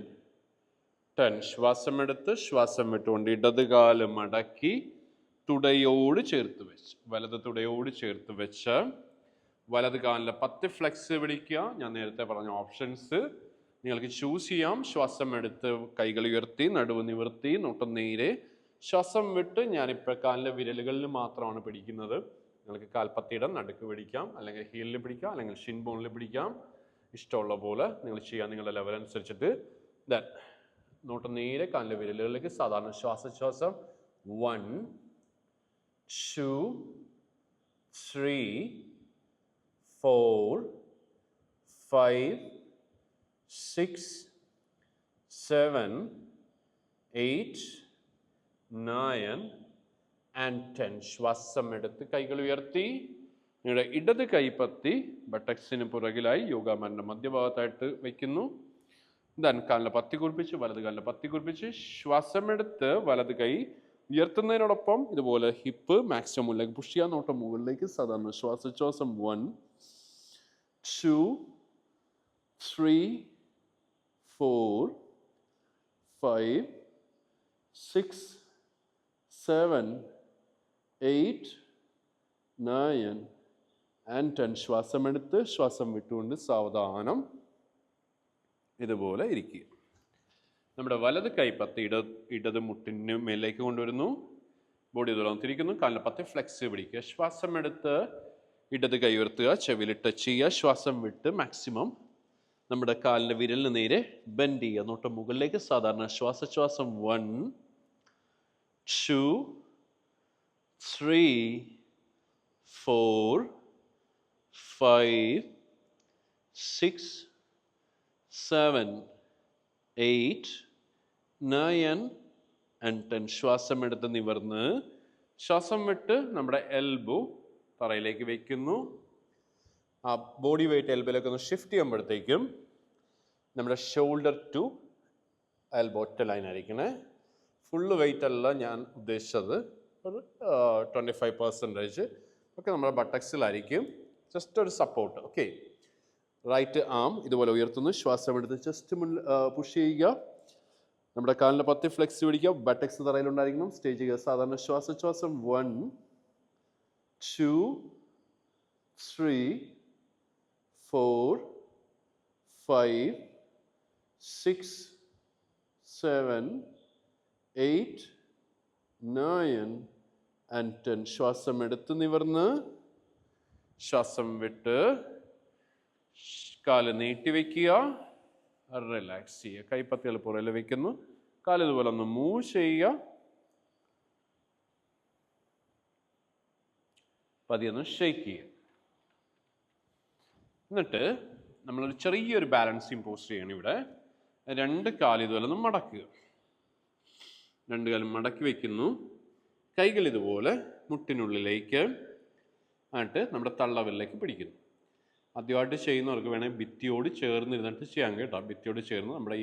Speaker 1: 10. ശ്വാസം എടുത്ത് ശ്വാസം വിട്ടുകൊണ്ട് ഇടത് കാല് മടക്കി തുടയോട് ചേർത്ത് വെച്ച് വലത് തുടയോട് ചേർത്ത് വെച്ച് വലത് കാലിൻ്റെ 10 ഫ്ലെക്സ് പിടിക്കുക. ഞാൻ നേരത്തെ പറഞ്ഞ ഓപ്ഷൻസ് നിങ്ങൾക്ക് ചൂസ് ചെയ്യാം. ശ്വാസം എടുത്ത് കൈകൾ ഉയർത്തി നടുവ് നിവർത്തി നോട്ടം നേരെ. ശ്വാസം വിട്ട് ഞാനിപ്പോൾ കാലിൻ്റെ വിരലുകളിൽ മാത്രമാണ് പിടിക്കുന്നത്. നിങ്ങൾക്ക് കാൽപ്പത്തിയുടെ നടുക്ക് പിടിക്കാം, അല്ലെങ്കിൽ ഹീലിൽ പിടിക്കാം, അല്ലെങ്കിൽ ഷിൻ ബോണിൽ പിടിക്കാം. ഇഷ്ടമുള്ള പോലെ നിങ്ങൾ ചെയ്യാം നിങ്ങളുടെ ലെവൽ അനുസരിച്ചിട്ട്. ദെൻ നോട്ടം നേരെ കാലിൻ്റെ വിരലുകളിലേക്ക് സാധാരണ ശ്വാസം 1, 2, 3, 4, 5, 6, 7, 8, 9 and 10. ശ്വാസം എടുത്ത് കൈകൾ ഉയർത്തി നിങ്ങളുടെ ഇടത് കൈപ്പത്തി ബട്ടക്സിന് പുറകിലായി യോഗാമാൻ്റെ മധ്യഭാഗത്തായിട്ട് വയ്ക്കുന്നു. ദെൻ കാലിൻ്റെ പത്തി കുറിപ്പിച്ച് വലത് കാലിൻ്റെ പത്തി കുറിപ്പിച്ച് ശ്വാസം എടുത്ത് വലത് കൈ ഉയർത്തുന്നതിനോടൊപ്പം ഇതുപോലെ ഹിപ്പ് മാക്സിമം മുകളിലേക്ക് പുഷ് ചെയ്യാൻ. നോട്ടം മുകളിലേക്ക് സാധാരണ ശ്വാസം 1, 2, 3, 4, 5, 6, 7, 8, 9 and 10. ശ്വാസം എടുത്ത് ശ്വാസം വിട്ടുകൊണ്ട് സാവധാനം ഇതുപോലെ ഇരിക്കുക. നമ്മുടെ വലത് കൈപ്പത്തി ഇടത് മുട്ടിന് മേലേക്ക് കൊണ്ടുവരുന്നു. ബോഡി ഇതുപോലെ തിരിക്കുന്നു. കാലിന് 10 ഫ്ലെക്സ് പിടിക്കുക. ശ്വാസം എടുത്ത് ഇടത് കൈ ഉയർത്തുക. ചെവിയിൽ ടച്ച് ചെയ്യുക. ശ്വാസം വിട്ട് മാക്സിമം നമ്മുടെ കാലിൻ്റെ വിരലിന് നേരെ ബെൻഡ് ചെയ്യുക. നോട്ടം മുകളിലേക്ക് സാധാരണ ശ്വാസം 1, 2, 3, 4, 5, 6, 7, 8, 9 and 10. ശ്വാസം എടുത്ത് നിവർന്ന് ശ്വാസം വിട്ട് നമ്മുടെ എൽബോ തറയിലേക്ക് വയ്ക്കുന്നു. ആ ബോഡി വെയിറ്റ് എൽബോയിലേക്ക് ഒന്ന് ഷിഫ്റ്റ് ചെയ്യുമ്പോഴത്തേക്കും നമ്മുടെ ഷോൾഡർ ടു എൽബോ ഒറ്റ ലൈൻ ആയിരിക്കണേ. ഫുള്ള് വെയിറ്റ് അല്ല ഞാൻ ഉദ്ദേശിച്ചത്. ഒരു 25% ഒക്കെ നമ്മുടെ ബട്ടക്സിലായിരിക്കും. ജസ്റ്റ് ഒരു സപ്പോർട്ട്. ഓക്കെ, റൈറ്റ് ആം ഇതുപോലെ ഉയർത്തുന്നു. ശ്വാസം എടുത്ത് ജസ്റ്റ് പുഷ് ചെയ്യുക. നമ്മുടെ കാലിൻ്റെ 10 ഫ്ലെക്സ് പിടിക്കുക. ബട്ടക്സ് തറയിലുണ്ടായിരിക്കണം. സ്റ്റേ ചെയ്യുക. സാധാരണ ശ്വാസം 1, 2, 3, 4, 5, 6, 7, 8, 9 and 10. ശ്വാസം എടുത്ത് നിവർന്ന് ശ്വാസം വിട്ട് കാല് നീട്ടി വയ്ക്കുക. റിലാക്സ് ചെയ്യുക. കൈപ്പത്തികൾ പുറകിൽ വെക്കുന്നു. കാലിതുപോലെ ഒന്ന് മൂവ് ചെയ്യുക. പതിയൊന്ന് ഷേക്ക് ചെയ്യുക. എന്നിട്ട് നമ്മളൊരു ചെറിയൊരു ബാലൻസിങ് പോസ്റ്റ് ചെയ്യണം. ഇവിടെ രണ്ട് കാല് ഇതുപോലെ ഒന്ന് മടക്കുക. രണ്ട് കാലും മടക്കി വയ്ക്കുന്നു. കൈകൾ ഇതുപോലെ മുട്ടിനുള്ളിലേക്ക് ആയിട്ട് നമ്മുടെ തള്ളവിരലേക്ക് പിടിക്കുന്നു. ആദ്യമായിട്ട് ചെയ്യുന്നവർക്ക് വേണമെങ്കിൽ ഭിത്തിയോട് ചേർന്നിരുന്നിട്ട് ചെയ്യാൻ കേട്ടോ. ഭിത്തിയോട് ചേർന്ന് നമ്മുടെ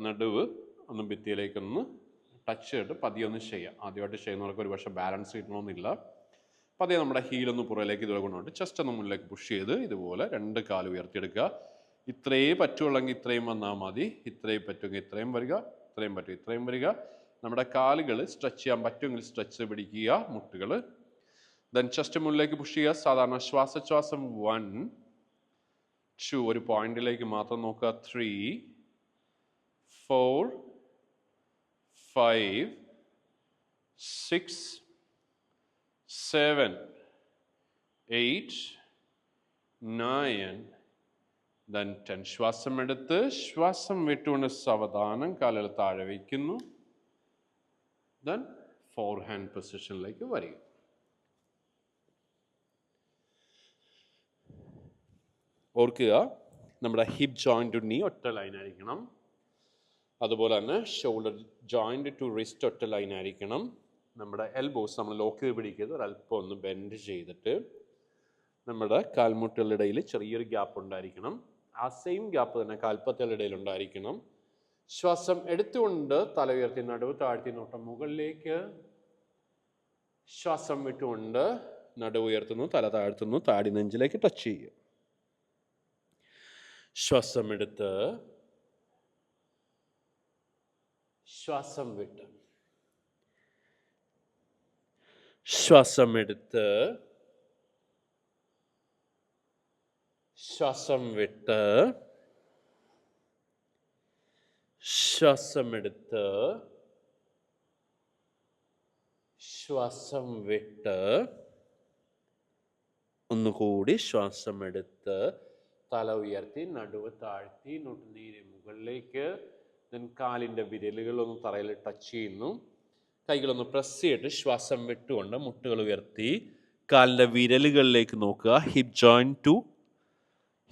Speaker 1: നടുവ് ഒന്ന് ഭിത്തിയിലേക്കൊന്ന് ടച്ച് ചെയ്തിട്ട് പതിയൊന്ന് ചെയ്യാം. ആദ്യമായിട്ട് ചെയ്യുന്നവർക്ക് ഒരു പക്ഷേ ബാലൻസ് കിട്ടണമെന്നില്ല. പതിയെ നമ്മുടെ ഹീലൊന്ന് പുറകിലേക്ക് ഇതുപോലെ കൊണ്ടുപോയിട്ട് ചെസ്റ്റ് ഒന്ന് മുന്നിലേക്ക് പുഷ് ചെയ്ത് ഇതുപോലെ രണ്ട് കാല് ഉയർത്തിയെടുക്കുക. ഇത്രയും പറ്റുള്ളെങ്കിൽ ഇത്രയും വന്നാൽ മതി. ഇത്രയും പറ്റുമെങ്കിൽ ഇത്രയും വരിക. ഇത്രയും പറ്റും ഇത്രയും വരിക. നമ്മുടെ കാലുകൾ സ്ട്രെച്ച് ചെയ്യാൻ പറ്റുമെങ്കിൽ സ്ട്രെച്ച് പിടിക്കുക, മുട്ടുകൾ. ദെൻ ചെസ്റ്റ് മുന്നിലേക്ക് പുഷ് ചെയ്യുക. സാധാരണ ശ്വാസോച്ഛ്വാസം 1 2 ഒരു പോയിന്റിലേക്ക് മാത്രം നോക്കുക. 3 4 5 6 7 8 9 then 10. ശ്വാസം എടുത്ത് ശ്വാസം വിട്ടുകൊണ്ട് സാവധാനം കാലുകൾ താഴെ വയ്ക്കുന്നു. ദെൻ ഫോർ ഹാൻഡ് പൊസിഷനിലേക്ക് വരിക. ഓർക്കുക, നമ്മുടെ ഹിപ്പ് ജോയിന്റ് ടു നീ ഒറ്റ ലൈനായിരിക്കണം. അതുപോലെ തന്നെ ഷോൾഡർ ജോയിന്റ് ടു റിസ്റ്റ് ഒറ്റ ലൈനായിരിക്കണം. നമ്മുടെ എൽബോസ് നമ്മൾ ലോക്ക് ചെയ്ത് പിടിക്കുന്നത് ഒരല്പം ഒന്ന് ബെൻഡ് ചെയ്തിട്ട് നമ്മുടെ കാൽമുട്ടുകളുടെ ഇടയിൽ ചെറിയൊരു ഗ്യാപ്പ് ഉണ്ടായിരിക്കണം. ആ സെയിം ഗ്യാപ്പ് തന്നെ കാൽപ്പത്തികളുടെ ഇടയിൽ ഉണ്ടായിരിക്കണം. ശ്വാസം എടുത്തുകൊണ്ട് തല ഉയർത്തി നടുവ് താഴ്ത്തി നോട്ടം മുകളിലേക്ക്. ശ്വാസം വിട്ടുകൊണ്ട് നടുവ് ഉയർത്തുന്നു, തല താഴ്ത്തുന്നു, താടി നെഞ്ചിലേക്ക് ടച്ച് ചെയ്യുക. ശ്വാസം എടുത്ത് ശ്വാസം വിട്ട് ശ്വാസം എടുത്ത് ശ്വാസം വിട്ട് ശ്വാസം എടുത്ത് ശ്വാസം വിട്ട് ഒന്നുകൂടി ശ്വാസം എടുത്ത് തല ഉയർത്തി നടുവ് താഴ്ത്തി നീര് മുകളിലേക്ക്. കാലിൻ്റെ വിരലുകളൊന്ന് തറയിൽ ടച്ച് ചെയ്യുന്നു. കൈകളൊന്ന് പ്രസ് ചെയ്തിട്ട് ശ്വാസം വിട്ടുകൊണ്ട് മുട്ടുകൾ ഉയർത്തി കാലിൻ്റെ വിരലുകളിലേക്ക് നോക്കുക. ഹിപ്പ് ജോയിൻറ്റ് ടു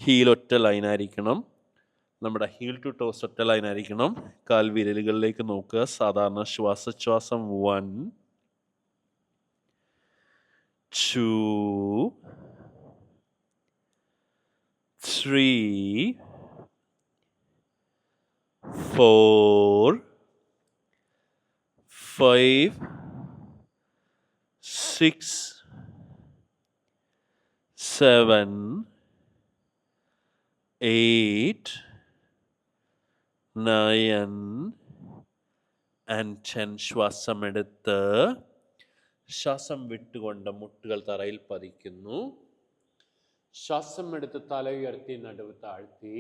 Speaker 1: ഹീൽ ഒറ്റ ലൈനായിരിക്കണം. നമ്മുടെ ഹീൽ ടു ടോസ് ഒറ്റ ലൈനായിരിക്കണം. കാൽ വിരലുകളിലേക്ക് നോക്കുക. സാധാരണ ശ്വാസോച്ഛ്വാസം 1 2 3 4 5 6 7 8 9 and 10. ശ്വാസം എടുത്ത് ശ്വാസം വിട്ടുകൊണ്ട് മുട്ടുകൾ തറയിൽ പതിക്കുന്നു. ശ്വാസം എടുത്ത് തല ഉയർത്തി നടുവ് താഴ്ത്തി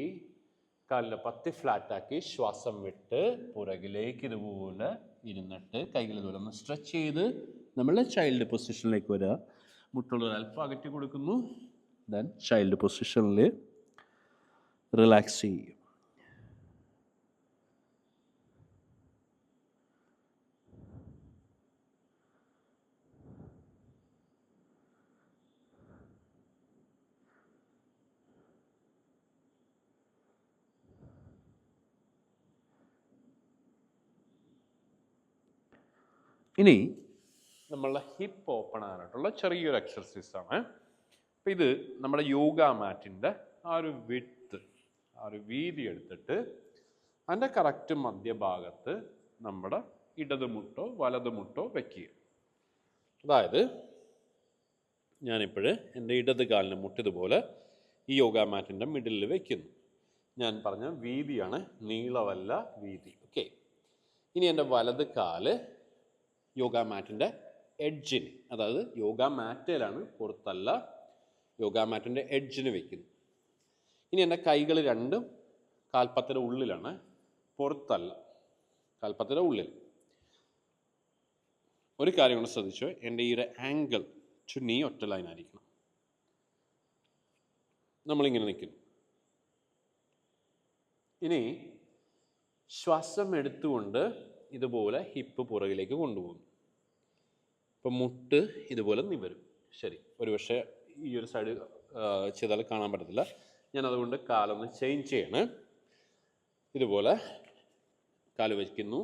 Speaker 1: കാലിന് പത്തി ഫ്ലാറ്റാക്കി ശ്വാസം വിട്ട് പുറകിലേക്ക് ഇതുപോലെ ഇരുന്നിട്ട് കൈകൾ ഇതുപോലെ ഒന്ന് സ്ട്രെച്ച് ചെയ്ത് നമ്മൾ ചൈൽഡ് പൊസിഷനിലേക്ക് വരിക. മുട്ടുകൾ അല്പം അകറ്റി കൊടുക്കുന്നു. ദെൻ ചൈൽഡ് പൊസിഷനിൽ റിലാക്സ് ചെയ്യും. ഇനി നമ്മളുടെ ഹിപ്പ് ഓപ്പൺ ആകാനായിട്ടുള്ള ചെറിയൊരു എക്സർസൈസാണ്. അപ്പം ഇത് നമ്മുടെ യോഗ മാറ്റിൻ്റെ ആ ഒരു വിഡ്ത്ത്, ആ ഒരു വീതി എടുത്തിട്ട് അതിൻ്റെ കറക്റ്റ് മധ്യഭാഗത്ത് നമ്മുടെ ഇടതുമുട്ടോ വലതുമുട്ടോ വയ്ക്കുക. അതായത് ഞാനിപ്പോൾ എൻ്റെ ഇടത് കാലിന് മുട്ടിതുപോലെ ഈ യോഗ മാറ്റിൻ്റെ മിഡിലിൽ വയ്ക്കുന്നു. ഞാൻ പറഞ്ഞ വീതിയാണ്, നീളമല്ല വീതി. ഓക്കെ. ഇനി എൻ്റെ വലത് കാല് യോഗ മാറ്റിൻ്റെ എഡ്ജിന്, അതായത് യോഗ മാറ്റിലാണ്, പുറത്തല്ല, യോഗ മാറ്റിൻ്റെ എഡ്ജിന് വയ്ക്കുന്നു. ഇനി എൻ്റെ കൈകൾ രണ്ടും കാൽപ്പത്തിൻ്റെ ഉള്ളിലാണ്, പുറത്തല്ല, കാൽപ്പത്തിൻ്റെ ഉള്ളിൽ. ഒരു കാര്യം കൊണ്ട് ശ്രദ്ധിച്ചോ, എൻ്റെ ഈ ഒരു ആംഗിൾ ടു നീ ഒറ്റ ലൈനായിരിക്കണം. നമ്മളിങ്ങനെ നിൽക്കുന്നു. ഇനി ശ്വാസം എടുത്തുകൊണ്ട് ഇതുപോലെ ഹിപ്പ് പുറകിലേക്ക് കൊണ്ടുപോകും. ഇപ്പം മുട്ട് ഇതുപോലെ നിവരും. ശരി, ഒരുപക്ഷെ ഈ ഒരു സൈഡ് ചെയ്താൽ കാണാൻ പറ്റത്തില്ല. ഞാൻ അതുകൊണ്ട് കാലൊന്ന് ചേഞ്ച് ചെയ്യണേ. ഇതുപോലെ കാല് വയ്ക്കുന്നു.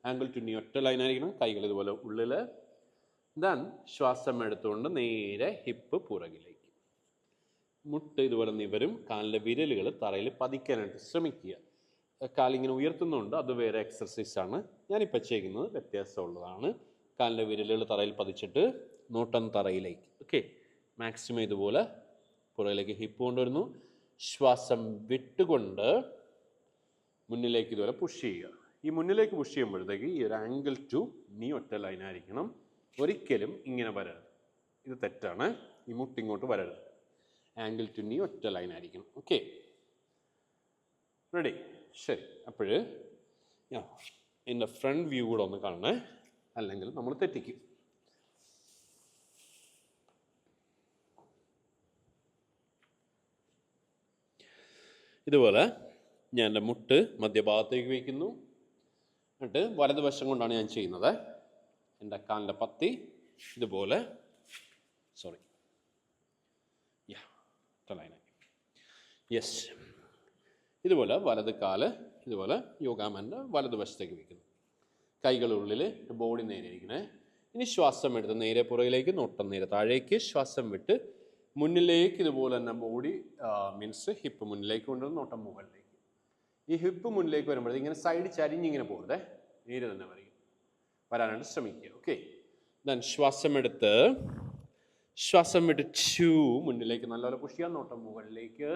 Speaker 1: ആംഗിൾ ടു നീ ഒറ്റ ലൈനായിരിക്കണം. കൈകൾ ഇതുപോലെ ഉള്ളിൽ. ദെൻ ശ്വാസം എടുത്തുകൊണ്ട് നേരെ ഹിപ്പ് പുറകിലേക്ക്. മുട്ട് ഇതുപോലെ നിവരും. കാലിൻ്റെ വിരലുകൾ തറയിൽ പതിക്കാനായിട്ട് ശ്രമിക്കുക. കാലിങ്ങനെ ഉയർത്തുന്നുണ്ട്, അത് വേറെ എക്സർസൈസാണ്. ഞാനിപ്പോൾ ചെയ്യുന്നത് വ്യത്യാസമുള്ളതാണ്. കാലിൻ്റെ വിരലുകൾ തറയിൽ പതിച്ചിട്ട് നോട്ടം തറയിലേക്ക്. ഓക്കെ, മാക്സിമം ഇതുപോലെ പുറകിലേക്ക് ഹിപ്പ് കൊണ്ടുവരുന്നു. ശ്വാസം വിട്ടുകൊണ്ട് മുന്നിലേക്ക് ഇതുപോലെ പുഷ് ചെയ്യുക. ഈ മുന്നിലേക്ക് പുഷ് ചെയ്യുമ്പോഴത്തേക്ക് ഈ ഒരു ആംഗിൾ ടു നീ ഒറ്റ ലൈനായിരിക്കണം. ഒരിക്കലും ഇങ്ങനെ വരരുത്, ഇത് തെറ്റാണ്. ഈ മുട്ട് ഇങ്ങോട്ട് വരരുത്. ആംഗിൾ ടു നീ ഒറ്റ ലൈനായിരിക്കണം. Okay, ready? ശരി, അപ്പോൾ ഇതിൻ്റെ ഫ്രണ്ട് വ്യൂ കൂടെ ഒന്ന് കാണണേ, അല്ലെങ്കിൽ നമ്മൾ തെറ്റിക്കും. ഇതുപോലെ ഞാൻ എൻ്റെ മുട്ട് മധ്യഭാഗത്തേക്ക് വയ്ക്കുന്നു. എന്നിട്ട് വലതുവശം കൊണ്ടാണ് ഞാൻ ചെയ്യുന്നത്. എൻ്റെ കാലിൻ്റെ പത്തി ഇതുപോലെ യെസ് ഇതുപോലെ വലത് കാല് ഇതുപോലെ യോഗാമാൻ്റെ വലതുവശത്തേക്ക് വയ്ക്കുന്നു. കൈകളുള്ളിൽ, ബോഡി നേരെ ഇരിക്കണേ. ഇനി ശ്വാസം എടുത്ത് നേരെ പുറകിലേക്ക്, നോട്ടം നേരെ താഴേക്ക്. ശ്വാസം വിട്ട് മുന്നിലേക്ക് ഇതുപോലെ തന്നെ ബോഡി മീൻസ് ഹിപ്പ് മുന്നിലേക്ക് കൊണ്ടുവന്ന് നോട്ടം മുകളിലേക്ക്. ഈ ഹിപ്പ് മുന്നിലേക്ക് വരുമ്പോഴത്തേക്ക് ഇങ്ങനെ സൈഡ് ചരിഞ്ഞിങ്ങനെ പോകരുതേ, നേരെ തന്നെ വരാനായിട്ട് ശ്രമിക്കുക. ഓക്കെ, ദെൻ ശ്വാസം വിട്ട് ടു മുന്നിലേക്ക് നല്ലപോലെ പുഷ് ചെയ്യാൻ, നോട്ടം മുകളിലേക്ക്.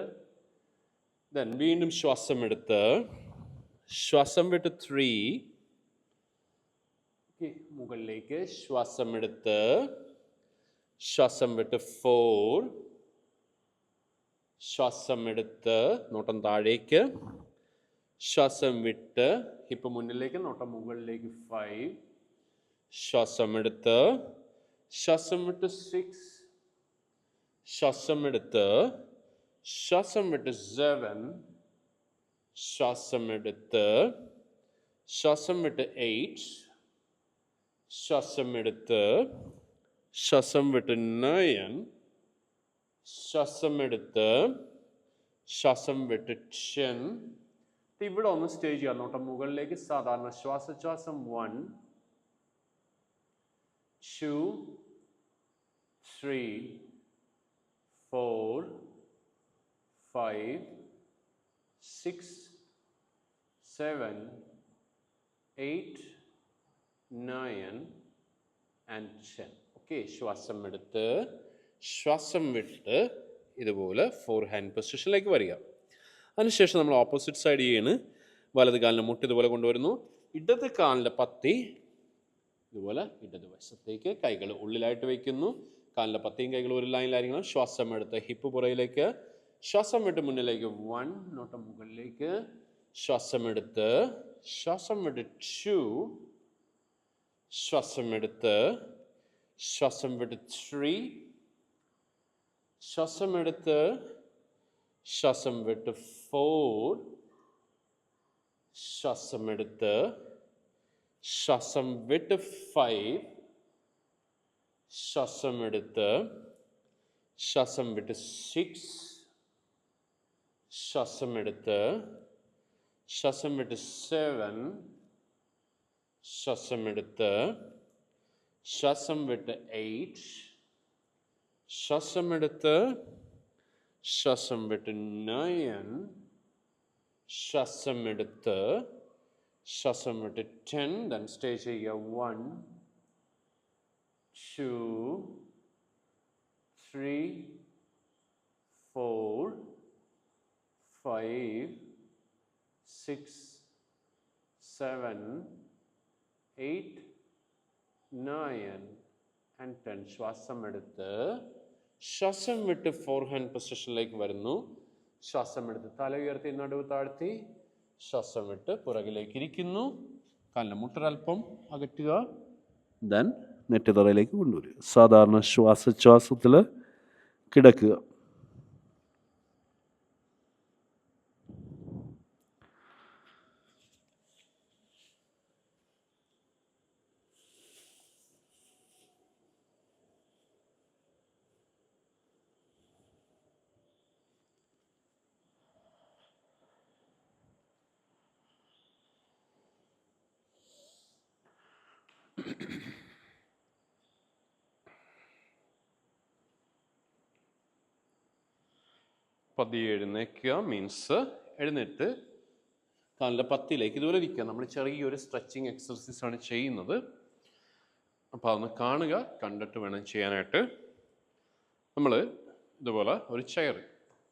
Speaker 1: ദെൻ വീണ്ടും ശ്വാസം വിട്ട് 3 മുകളിലേക്ക്. ശ്വാസം വിട്ട് 4. ശ്വാസം എടുത്ത് നോട്ടം താഴേക്ക്. ശ്വാസം വിട്ട് ഹിപ്പ് മുന്നിലേക്ക്, നോട്ടം മുകളിലേക്ക്. 5. ശ്വാസം വിട്ട് 6. ശ്വാസം വിട്ട് 7. ശ്വാസം വിട്ട് 8. ശ്വാസം വിട്ട് 9. ശ്വാസം വിട്ട് 10. ഇവിടെ ഒന്ന് സ്റ്റേ ചെയ്യാം. നോട്ടം മുകളിലേക്ക്. സാധാരണ ശ്വാസം 1 2 3 4 5 6 7 8 9 and 10. ഓക്കെ, ശ്വാസം വിട്ട് ഇതുപോലെ 4 ഹാൻഡ് പൊസിഷനിലേക്ക് വരിക. അതിനുശേഷം നമ്മൾ ഓപ്പോസിറ്റ് സൈഡ് ചെയ്യാണ്. വലത് കാലിൻ്റെ മുട്ട് ഇതുപോലെ കൊണ്ടുവരുന്നു. ഇടത് കാലിൻ്റെ പത്തി ഇതുപോലെ ഇടതുവശത്തേക്ക്, കൈകൾ ഉള്ളിലായിട്ട് വയ്ക്കുന്നു. കാലിൻ്റെ പത്തിയും കൈകൾ ഒരു ലൈനിലായിരിക്കണം. ശ്വാസം എടുത്ത് ഹിപ്പ് പുറയിലേക്ക്. ശ്വാസം വിട്ട് മുന്നിലേക്ക് 1, നോട്ടം മുകളിലേക്ക്. ശ്വാസം വിട്ട് 2. ശ്വാസം വിട്ട് 3. ശ്വാസം വിട്ട് 4. ശ്വാസം വിട്ട് 5. ശ്വാസം വിട്ട് 6. ശ്വാസം വിട്ട് 7. ശ്വാസം വിട്ട് 8. ശ്വാസം വിട്ട് 9. ശ്വാസം വിട്ട് 10. Then stay ചെയ്യുക. 1 2 3 4 5 6 7 8 9 and 10. ശ്വാസം വിട്ട് 4 ഹാൻഡ് പൊസിഷനിലേക്ക് വരുന്നു. ശ്വാസം എടുത്ത് തല ഉയർത്തി നടുവ് താഴ്ത്തി. ശ്വാസം വിട്ട് പുറകിലേക്ക് ഇരിക്കുന്നു. കാലിൻ്റെ മുട്ടൊരൽപ്പം അകറ്റുക. ദെൻ നെറ്റിത്തറയിലേക്ക് കൊണ്ടുവരിക. സാധാരണ ശ്വാസത്തിൽ കിടക്കുക. പതിയെ എഴുന്നേക്കുക മീൻസ് എഴുന്നേറ്റ് കാലിൻ്റെ പത്തിയിലേക്ക് ഇതുപോലെ ഇരിക്കുക. നമ്മൾ ചെറിയൊരു സ്ട്രെച്ചിങ് എക്സർസൈസ് ആണ് ചെയ്യുന്നത്. അപ്പോൾ അതൊന്ന് കാണുക, കണ്ടിട്ട് വേണം ചെയ്യാനായിട്ട്. നമ്മൾ ഇതുപോലെ ഒരു ചെയർ,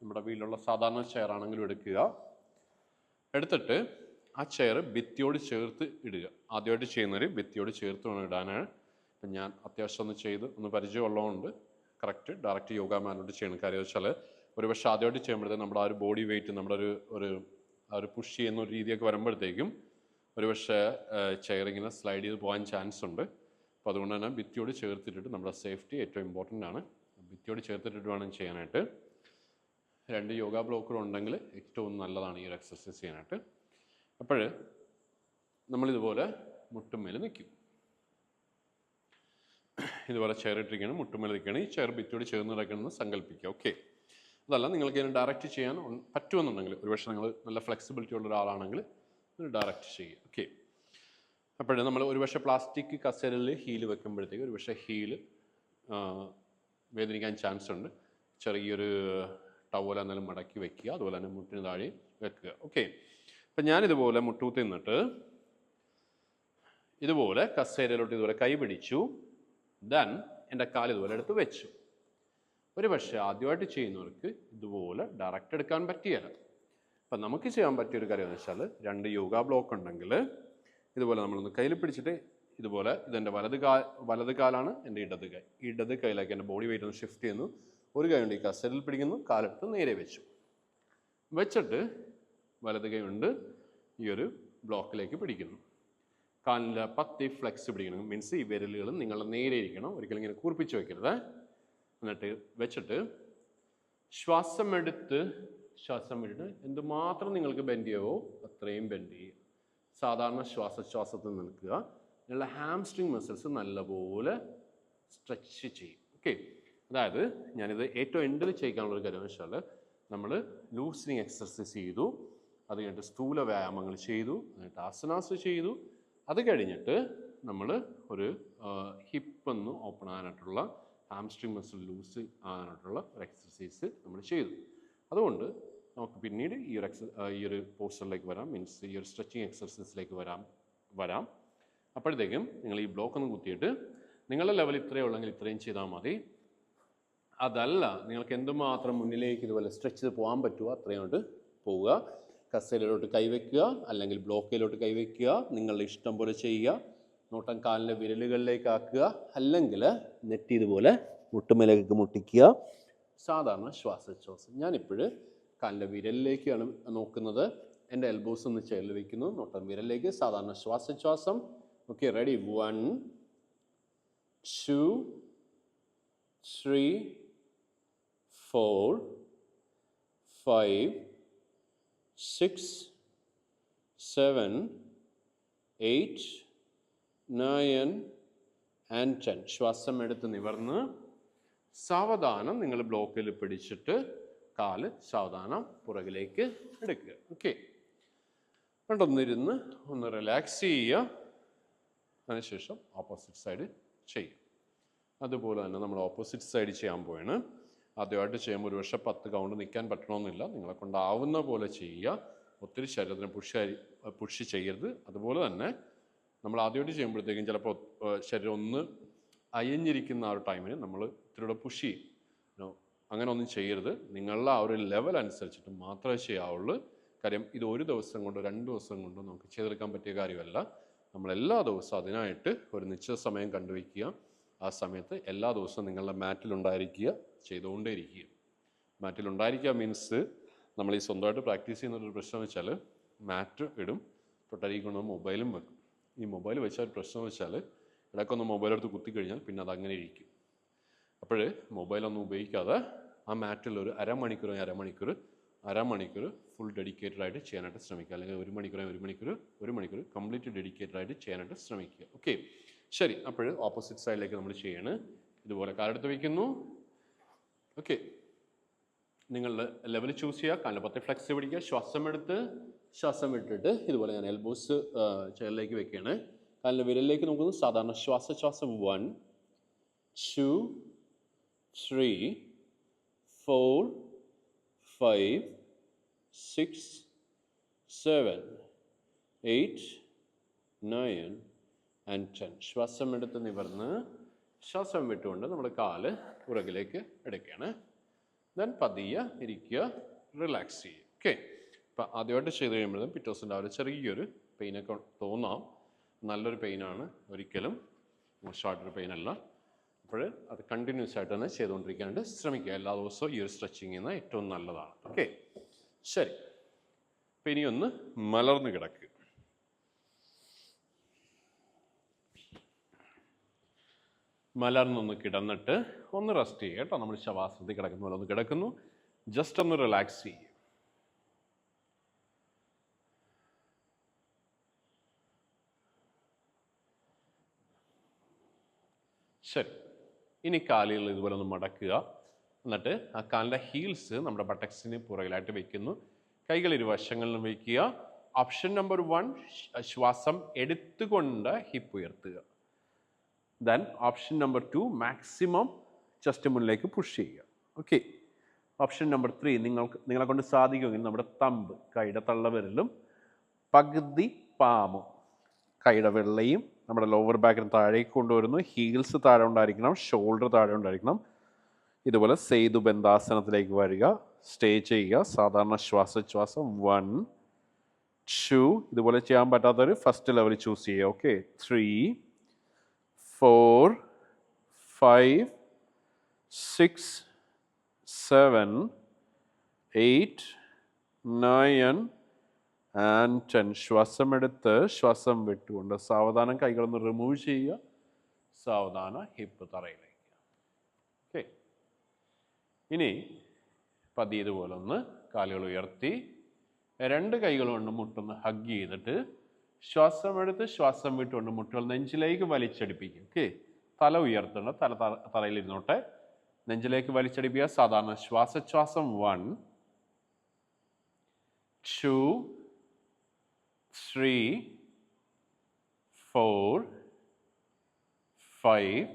Speaker 1: നമ്മുടെ വീട്ടിലുള്ള സാധാരണ ചെയർ ആണെങ്കിലും എടുക്കുക. എടുത്തിട്ട് ആ ചെയർ ഭിത്തിയോട് ചേർത്ത് ഇടുക. ആദ്യമായിട്ട് ചെയ്യുന്നവർ ഭിത്തിയോട് ചേർത്ത് വേണം ഇടാനാണ്. അപ്പം ഞാൻ അത്യാവശ്യം ഒന്ന് ചെയ്ത് ഒന്ന് പരിചയമുള്ളതുകൊണ്ട് ഡയറക്റ്റ് യോഗ മാനോട്ട് ചെയ്യണം. കാര്യം വെച്ചാൽ ഒരു പക്ഷേ ആദ്യമായിട്ട് ചെയ്യുമ്പോഴത്തേക്കും നമ്മുടെ ആ ഒരു ബോഡി വെയിറ്റ് നമ്മുടെ ഒരു പുഷ് ചെയ്യുന്ന ഒരു രീതിയൊക്കെ വരുമ്പോഴത്തേക്കും ഒരു പക്ഷേ ചെയറിങ്ങനെ സ്ലൈഡ് ചെയ്ത് പോകാൻ ചാൻസ് ഉണ്ട്. അപ്പോൾ അതുകൊണ്ട് തന്നെ ഭിത്തിയോട് ചേർത്തിട്ടിട്ട് നമ്മുടെ സേഫ്റ്റി ഏറ്റവും ഇമ്പോർട്ടൻ്റ് ആണ്. ഭിത്തിയോട് ചേർത്തിട്ടിട്ട് വേണം ചെയ്യാനായിട്ട്. 2 യോഗ ബ്ലോക്കുകൾ ഉണ്ടെങ്കിൽ ഏറ്റവും നല്ലതാണ് ഈ ഒരു എക്സർസൈസ് ചെയ്യാനായിട്ട്. അപ്പോൾ നമ്മളിതുപോലെ മുട്ടുമേൽ നിൽക്കും. ഇതുപോലെ ചെയർ ഇട്ടിരിക്കുകയാണ്, മുട്ടുമേൽ നിൽക്കുകയാണ്. ഈ ചെയർ ഭിത്തിയോട് ചേർന്ന് കിടക്കണമെന്ന് സങ്കല്പിക്കുക. ഓക്കെ, അതല്ല നിങ്ങൾക്ക് ഇതിനെ ഡയറക്റ്റ് ചെയ്യാൻ പറ്റുമെന്നുണ്ടെങ്കിൽ, ഒരുപക്ഷെ നിങ്ങൾ നല്ല ഫ്ലെക്സിബിലിറ്റി ഉള്ള ഒരാളാണെങ്കിൽ ഡയറക്റ്റ് ചെയ്യുക. ഓക്കെ, അപ്പോഴേ നമ്മൾ ഒരുപക്ഷെ പ്ലാസ്റ്റിക് കസേരയിൽ ഹീല് വെക്കുമ്പോഴത്തേക്ക് ഒരുപക്ഷെ ഹീല് വേദനിക്കാൻ ചാൻസ് ഉണ്ട്. ചെറിയൊരു ടവൽ എന്നാലും മടക്കി വെക്കുക, അതുപോലെ തന്നെ മുട്ടിന് താഴെ വെക്കുക. ഓക്കെ, അപ്പം ഞാനിതുപോലെ മുട്ടൂത്തി നിന്നിട്ട് ഇതുപോലെ കസേരയിലോട്ട് ഇതുപോലെ കൈ പിടിച്ചു. ദെൻ എൻ്റെ കാല് ഇതുപോലെ എടുത്ത് വെച്ചു. ഒരു പക്ഷേ ആദ്യമായിട്ട് ചെയ്യുന്നവർക്ക് ഇതുപോലെ ഡയറക്റ്റ് എടുക്കാൻ പറ്റിയല്ല. അപ്പം നമുക്ക് ചെയ്യാൻ പറ്റിയൊരു കാര്യം എന്ന് വെച്ചാൽ 2 യോഗ ബ്ലോക്ക് ഉണ്ടെങ്കിൽ ഇതുപോലെ നമ്മളൊന്ന് കയ്യിൽ പിടിച്ചിട്ട് ഇതുപോലെ ഇതെൻ്റെ വലത് കാലാണ് എൻ്റെ ഇടത് കൈയിലേക്ക് എൻ്റെ ബോഡി വെയിറ്റ് ഒന്ന് ഷിഫ്റ്റ് ചെയ്യുന്നു. ഒരു കൈ കൊണ്ട് ഈ കസേരയിൽ പിടിക്കുന്നു, കാലെടുത്ത് നേരെ വെച്ചിട്ട് വലത് കൈ കൊണ്ട് ഈ ഒരു ബ്ലോക്കിലേക്ക് പിടിക്കുന്നു. കാലിൻ്റെ പത്തി ഫ്ലെക്സ് പിടിക്കണം. മീൻസ് ഈ വിരലുകൾ നിങ്ങളുടെ നേരെ ഇരിക്കണം, ഒരിക്കലും ഇങ്ങനെ കൂർപ്പിച്ച് വെക്കരുത്. എന്നിട്ട് വെച്ചിട്ട് ശ്വാസം വിട്ടിട്ട് എന്തുമാത്രം നിങ്ങൾക്ക് ബെൻഡ് ചെയ്യാവോ അത്രയും ബെൻഡ് ചെയ്യുക. സാധാരണ ശ്വാസത്തിൽ നിൽക്കുക. നിങ്ങളുടെ ഹാംസ്ട്രിങ് മസിൽസ് നല്ലപോലെ സ്ട്രെച്ച് ചെയ്യും. ഓക്കെ, അതായത് ഞാനിത് ഏറ്റവും എൻഡിൽ ചെയ്യിക്കാനുള്ളൊരു കാര്യം എന്ന് വെച്ചാൽ നമ്മൾ ലൂസനിങ് എക്സർസൈസ് ചെയ്തു, അത് കഴിഞ്ഞിട്ട് സ്ഥൂല വ്യായാമങ്ങൾ ചെയ്തു, എന്നിട്ട് ആസനാസ് ചെയ്തു. അത് കഴിഞ്ഞിട്ട് നമ്മൾ ഒരു ഹിപ്പൊന്ന് ഓപ്പൺ ആകാനായിട്ടുള്ള ഹാംസ്ട്രിങ് മസിൽ ലൂസ് ആകാനായിട്ടുള്ള ഒരു എക്സർസൈസ് നമ്മൾ ചെയ്തു. അതുകൊണ്ട് നമുക്ക് പിന്നീട് ഈ ഒരു പോസ്റ്ററിലേക്ക് വരാം, മീൻസ് ഈ ഒരു സ്ട്രെച്ചിങ് എക്സർസൈസിലേക്ക് വരാം. അപ്പോഴത്തേക്കും നിങ്ങൾ ഈ ബ്ലോക്ക് ഒന്ന് കുത്തിയിട്ട് നിങ്ങളുടെ ലെവൽ ഇത്രയേ ഉള്ളെങ്കിൽ ഇത്രയും ചെയ്താൽ മതി. അതല്ല നിങ്ങൾക്ക് എന്തുമാത്രം മുന്നിലേക്ക് ഇതുപോലെ സ്ട്രെച്ച് ചെയ്ത് പോകാൻ പറ്റുമോ അത്രയും കൊണ്ട് പോവുക. കസേരയിലോട്ട് കൈവയ്ക്കുക, അല്ലെങ്കിൽ ബ്ലോക്കിലോട്ട് കൈവയ്ക്കുക, നിങ്ങളുടെ ഇഷ്ടം പോലെ ചെയ്യുക. നോട്ടം കാലിൻ്റെ വിരലുകളിലേക്ക് ആക്കുക, അല്ലെങ്കിൽ നെറ്റി ഇതുപോലെ മുട്ടുമേലേക്ക് മുട്ടിക്കുക. സാധാരണ ശ്വാസോച്ഛ്വാസം. ഞാനിപ്പോൾ കാലിൻ്റെ വിരലിലേക്കാണ് നോക്കുന്നത്. എൻ്റെ എൽബോസ് ഒന്ന് ചേർന്ന് വയ്ക്കുന്നു, നോട്ടം വിരലിലേക്ക്. സാധാരണ ശ്വാസോച്ഛ്വാസം. Okay, ready. 1 2 3 4 5 6 7 8 9 and 10. ശ്വാസം എടുത്ത് നിവർന്ന് സാവധാനം നിങ്ങൾ ബ്ലോക്കിൽ പിടിച്ചിട്ട് കാല് സാവധാനം പുറകിലേക്ക് എടുക്കുക. ഓക്കെ, കണ്ടൊന്നിരുന്ന് ഒന്ന് റിലാക്സ് ചെയ്യുക. അതിനുശേഷം ഓപ്പോസിറ്റ് സൈഡ് ചെയ്യുക. അതുപോലെ തന്നെ നമ്മൾ ഓപ്പോസിറ്റ് സൈഡ് ചെയ്യാൻ പോവാണ്. ആദ്യമായിട്ട് ചെയ്യുമ്പോൾ ഒരു പക്ഷേ 10 കൗണ്ട് നിൽക്കാൻ പറ്റണമെന്നില്ല. നിങ്ങളെ കൊണ്ടാവുന്ന പോലെ ചെയ്യുക. ഒത്തിരി ശരീരത്തിന് പുഷ് ചെയ്യരുത്. അതുപോലെ തന്നെ നമ്മൾ ആദ്യമായിട്ട് ചെയ്യുമ്പോഴത്തേക്കും ചിലപ്പോൾ ശരീരം ഒന്ന് അയഞ്ഞിരിക്കുന്ന ആ ഒരു ടൈമിന് നമ്മൾ ഇത്തിരിയുടെ പുഷ് ചെയ്യും. അങ്ങനെ ഒന്നും ചെയ്യരുത്. നിങ്ങളുടെ ആ ഒരു ലെവൽ അനുസരിച്ചിട്ട് മാത്രമേ ചെയ്യാവുള്ളൂ. കാര്യം ഇത് ഒരു ദിവസം കൊണ്ടോ 2 ദിവസം കൊണ്ടോ നമുക്ക് ചെയ്തെടുക്കാൻ പറ്റിയ കാര്യമല്ല. നമ്മളെല്ലാ ദിവസവും അതിനായിട്ട് ഒരു നിശ്ചിത സമയം കണ്ടുവയ്ക്കുക. ആ സമയത്ത് എല്ലാ ദിവസവും നിങ്ങളുടെ മാറ്റിലുണ്ടായിരിക്കുക, ചെയ്തുകൊണ്ടേയിരിക്കുക. മാറ്റിലുണ്ടായിരിക്കുക മീൻസ് നമ്മൾ ഈ സ്വന്തമായിട്ട് പ്രാക്ടീസ് ചെയ്യുന്നൊരു പ്രശ്നം വെച്ചാൽ മാറ്റ് ഇടും, തൊട്ടരികൊണ്ട് മൊബൈലും വെക്കും. ഈ മൊബൈൽ വെച്ചാൽ ഒരു പ്രശ്നം വെച്ചാൽ ഇടയ്ക്കൊന്ന് മൊബൈലെടുത്ത് കുത്തിക്കഴിഞ്ഞാൽ പിന്നെ അതങ്ങനെ ഇരിക്കും. അപ്പോൾ മൊബൈലൊന്നും ഉപയോഗിക്കാതെ ആ മാറ്റിൽ ഒരു അരമണിക്കൂർ ഫുൾ ഡെഡിക്കേറ്റഡ് ആയിട്ട് ചെയ്യാനായിട്ട് ശ്രമിക്കുക. അല്ലെങ്കിൽ ഒരു മണിക്കൂർ കംപ്ലീറ്റ് ഡെഡിക്കേറ്റഡ് ആയിട്ട് ചെയ്യാനായിട്ട് ശ്രമിക്കുക. ഓക്കെ, ശരി. അപ്പോൾ ഓപ്പോസിറ്റ് സൈഡിലേക്ക് നമ്മൾ ചെയ്യണം. ഇതുപോലെ കാലെടുത്ത് വയ്ക്കുന്നു. ഓക്കെ, നിങ്ങളുടെ ലെവൽ ചൂസ് ചെയ്യുക. കാലിൻ്റെ പത്തി ഫ്ലെക്സ് പിടിക്കുക. ശ്വാസം വിട്ടിട്ട് ഇതുപോലെ ഞാൻ എൽബോസ് ചെയറിലേക്ക് വെക്കുകയാണ്. കാലിൻ്റെ വിരലിലേക്ക് നോക്കുന്നു. സാധാരണ ശ്വാസം 1 2 3 4 5, 6, 7, 8, 9 and 10. ശ്വാസം എടുത്ത് നിവർന്ന് ശ്വാസം വിട്ടുകൊണ്ട് നമ്മൾ കാല് പുറകിലേക്ക് എടുക്കുകയാണ്. ദെൻ പതിയെ ഇരിക്കുക, റിലാക്സ് ചെയ്യുക. ഓക്കെ, അപ്പം ആദ്യമായിട്ട് ചെയ്ത് കഴിയുമ്പോഴും പിറ്റേ ദിവസം രാവിലെ ചെറിയൊരു പെയിനൊക്കെ തോന്നാം. നല്ലൊരു പെയിനാണ്, ഒരിക്കലും മോശമായിട്ടൊരു പെയിനല്ല. അപ്പോൾ അത് കണ്ടിന്യൂസ് ആയിട്ട് തന്നെ ചെയ്തുകൊണ്ടിരിക്കാനായിട്ട് ശ്രമിക്കുക. എല്ലാ ദിവസവും ഈ ഒരു സ്ട്രെച്ചിങ് ചെയ്യുന്നത് ഏറ്റവും നല്ലതാണ്. ഓക്കെ, ശരി. അപ്പം ഇനിയൊന്ന് മലർന്ന് കിടക്കുക. മലർന്നൊന്ന് കിടന്നിട്ട് ഒന്ന് റെസ്റ്റ് ചെയ്യുക കേട്ടോ. നമ്മൾ ശവാസനത്തിൽ കിടക്കുന്ന പോലെ ഒന്ന് കിടക്കുന്നു, ജസ്റ്റ് ഒന്ന് റിലാക്സ് ചെയ്യുക. ശരി, ഇനി കാലുകൾ ഇതുപോലെ ഒന്ന് മടക്കുക. എന്നിട്ട് ആ കാലിൻ്റെ ഹീൽസ് നമ്മുടെ ബട്ടക്സിന് പുറകിലായിട്ട് വയ്ക്കുന്നു. കൈകൾ ഇരുവശങ്ങളിലും വയ്ക്കുക. ഓപ്ഷൻ നമ്പർ 1, ശ്വാസം എടുത്തുകൊണ്ട് ഹിപ്പ് ഉയർത്തുക. Then option number 2, maximum chest മുന്നിലേക്ക് പുഷ് ചെയ്യുക. ഓക്കെ. ഓപ്ഷൻ നമ്പർ 3, നിങ്ങളെ കൊണ്ട് സാധിക്കുമെങ്കിൽ നമ്മുടെ തമ്പ്, കൈയുടെ തള്ളവിരലും പകുതി പാമും, കൈയുടെ വെള്ളയും നമ്മുടെ ലോവർ ബാക്കിന് താഴേക്ക് കൊണ്ടുവരുന്നു. ഹീൽസ് താഴെ ഉണ്ടായിരിക്കണം, ഷോൾഡർ താഴെ ഉണ്ടായിരിക്കണം. ഇതുപോലെ സേതു ബന്ധാസനത്തിലേക്ക് വരിക, സ്റ്റേ ചെയ്യുക. സാധാരണ ശ്വാസോച്ഛ്വാസം 1, 2, ഇതുപോലെ ചെയ്യാൻ പറ്റാത്തവർ ഫസ്റ്റ് ലെവൽ ചൂസ് ചെയ്യുക. Okay, 3, 4, 5, 6, 7, 8, 9 and 10. ശ്വാസം എടുത്ത് ശ്വാസം വിട്ടുകൊണ്ട് സാവധാനം കൈകളൊന്ന് റിമൂവ് ചെയ്യുക. സാവധാനം ഹിപ്പ് തറയിലേക്ക്. ഓക്കെ, ഇനി പതിയെ ഇതുപോലെ ഒന്ന് കാലുകൾ ഉയർത്തി 2 കൈകൾ കൊണ്ട് മുട്ടൊന്ന് ഹഗ് ചെയ്തിട്ട് ശ്വാസം എടുത്ത് ശ്വാസം വിട്ടുകൊണ്ട് മുട്ടുകൾ നെഞ്ചിലേക്ക് വലിച്ചടിപ്പിക്കുക. ഓക്കെ, തല ഉയർത്തേണ്ട, തല തറയിലിരുന്നോട്ടെ. നെഞ്ചിലേക്ക് വലിച്ചടിപ്പിക്കുക. സാധാരണ ശ്വാസോച്ഛ്വാസം 1, 2, 3, 4, 5,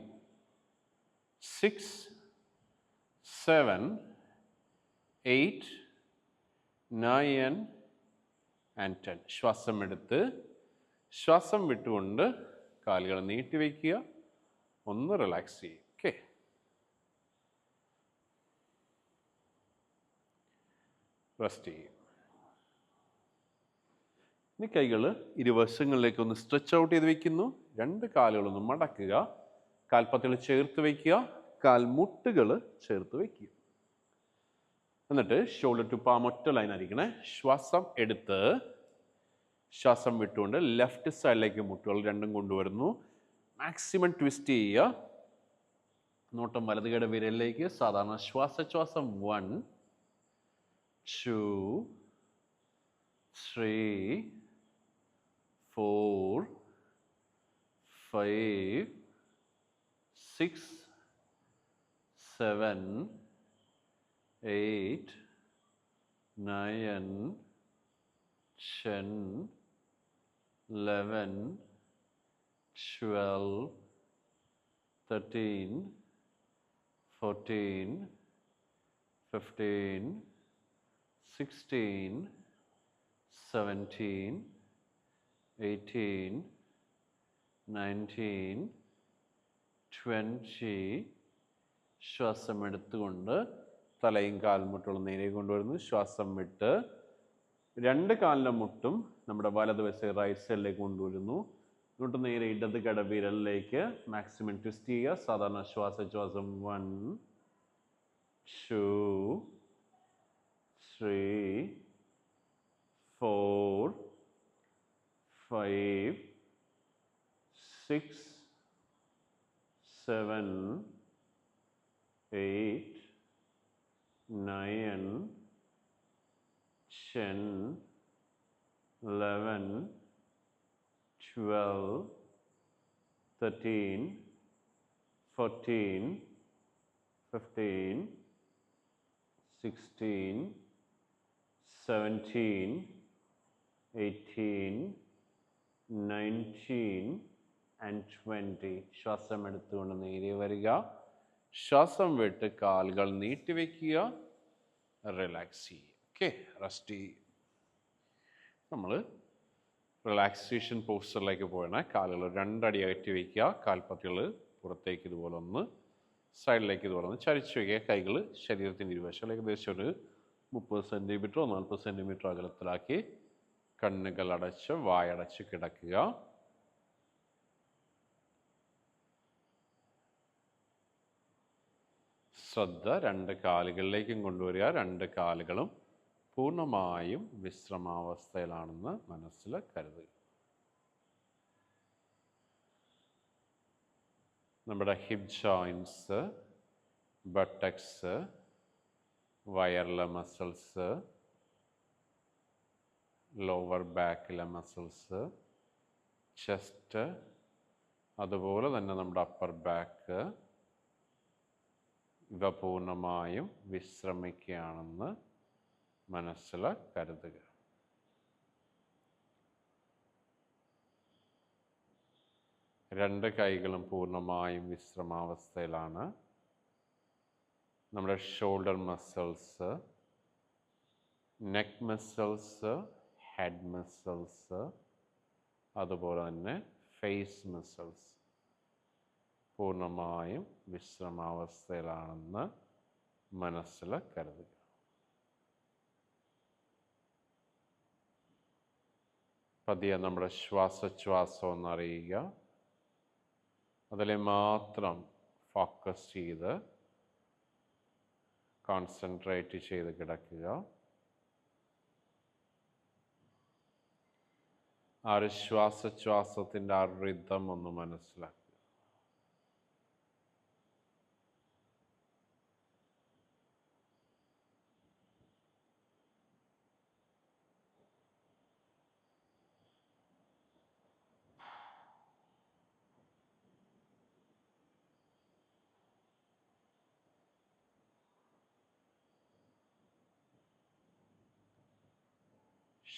Speaker 1: 6, 7, 8, 9 and 10. ശ്വാസം എടുത്ത് ശ്വാസം വിട്ടുകൊണ്ട് കാലുകൾ നീട്ടി വയ്ക്കുക, ഒന്ന് റിലാക്സ് ചെയ്യുക. ഓക്കെ, റെസ്റ്റ് ചെയ്യുക. ഇനി കൈകൾ ഇരുവശങ്ങളിലേക്ക് ഒന്ന് സ്ട്രെച്ച് ഔട്ട് ചെയ്ത് വയ്ക്കുന്നു. 2 കാലുകളൊന്ന് മടക്കുക, കാൽപ്പത്തികൾ ചേർത്ത് വയ്ക്കുക, കാൽമുട്ടുകൾ ചേർത്ത് വയ്ക്കുക. എന്നിട്ട് ഷോൾഡർ ടു പാം ഒറ്റ ലൈൻ ആയിരിക്കണേ. ശ്വാസം എടുത്ത് ശ്വാസം വിട്ടുകൊണ്ട് ലെഫ്റ്റ് സൈഡിലേക്ക് മുട്ടുകൾ രണ്ടും കൊണ്ടുവരുന്നു. മാക്സിമം ട്വിസ്റ്റ് ചെയ്യുക. നോട്ടം വലതുകൈയുടെ വിരലിലേക്ക്. സാധാരണ ശ്വാസോച്ഛ്വാസം 1, 2, 3, 4, 5, 6, 7, 8, 9, 10, 11, 12, 13, 14, 15, 16, 17, 18, 19, 20. ശ്വാസം എടുത്തുകൊണ്ട് തലയും കാൽമുട്ടുകളും നേരെ കൊണ്ടുവരുന്നു. ശ്വാസം വിട്ട് 2 കാലിൻ്റെ മുട്ടും നമ്മുടെ വലതുവശം റൈറ്റ് സൈഡിലേക്ക് കൊണ്ടുവരുന്നു. എന്നിട്ട് നേരെ ഇടത് കടവിരലിലേക്ക് മാക്സിമം ട്വിസ്റ്റ് ചെയ്യുക. സാധാരണ ശ്വാസോച്ഛ്വാസം 1, 2, 3, 4, 5, 6, 7, 8, 9, 10, 11, 12, 13, 14, 15, 16, 17, 18, 19 and 20. ശ്വാസം എടുത്തുകൊണ്ട് നേരെ വരിക. ശ്വാസം വിട്ട് കാലുകൾ നീട്ടിവെക്കുക. റിലാക്സ് ചെയ്യുക. ഓക്കെ, റെസ്റ്റ് ചെയ്യുക. നമ്മൾ റിലാക്സേഷൻ പോസ്റ്ററിലേക്ക് പോകണേ. കാലുകൾ 2 അടി അകറ്റി വയ്ക്കുക. കാൽപ്പത്തികൾ പുറത്തേക്ക് ഇതുപോലെ ഒന്ന്, സൈഡിലേക്ക് ഇതുപോലെ ഒന്ന് ചരിച്ചു വയ്ക്കുക. കൈകൾ ശരീരത്തിൻ്റെ ഇരുവശം ഏകദേശം ഒരു 30 സെൻറ്റിമീറ്ററോ 40 സെൻറ്റിമീറ്ററോ അകലത്തിലാക്കി കണ്ണുകൾ അടച്ച് വായടച്ച് കിടക്കുക. ശ്രദ്ധ 2 കാലുകളിലേക്കും കൊണ്ടുവരിക. 2 കാലുകളും പൂർണ്ണമായും വിശ്രമാവസ്ഥയിലാണെന്ന് മനസ്സിൽ കരുതുക. നമ്മുടെ ഹിപ്പ് ജോയിൻസ്, ബട്ടക്സ്, വയറിലെ മസിൽസ്, ലോവർ ബാക്കിലെ മസിൽസ്, ചെസ്റ്റ്, അതുപോലെ തന്നെ നമ്മുടെ അപ്പർ ബാക്ക്, ഇവ പൂർണ്ണമായും വിശ്രമിക്കുകയാണെന്ന് മനസ്സിൽ കരുതുക. രണ്ട് കൈകളും പൂർണ്ണമായും വിശ്രമാവസ്ഥയിലാണ്. നമ്മുടെ shoulder muscles, neck muscles, head muscles, അതുപോലെ തന്നെ ഫേസ് മസിൽസ് പൂർണ്ണമായും വിശ്രമാവസ്ഥയിലാണെന്ന് മനസ്സിൽ കരുതുക. പതിയെ നമ്മുടെ ശ്വാസോച്ഛ്വാസം ഒന്നറിയുക. അതിൽ മാത്രം ഫോക്കസ് ചെയ്ത് കോൺസെൻട്രേറ്റ് ചെയ്ത് കിടക്കുക. ആ ഒരു ശ്വാസോച്ഛ്വാസത്തിൻ്റെ ആ റിതം ഒന്ന് മനസ്സിലാക്കുക.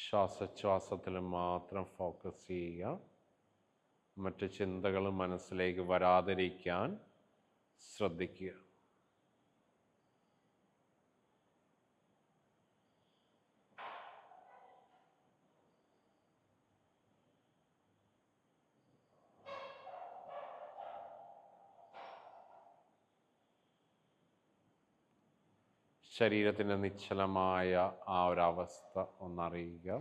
Speaker 1: ശ്വാസോച്ഛ്വാസത്തിൽ മാത്രം ഫോക്കസ് ചെയ്യുക. മറ്റ് ചിന്തകൾ മനസ്സിലേക്ക് വരാതിരിക്കാൻ ശ്രദ്ധിക്കുക. ശരീരത്തിൻ്റെ നിശ്ചലമായ ആ ഒരവസ്ഥ ഒന്നറിയുക.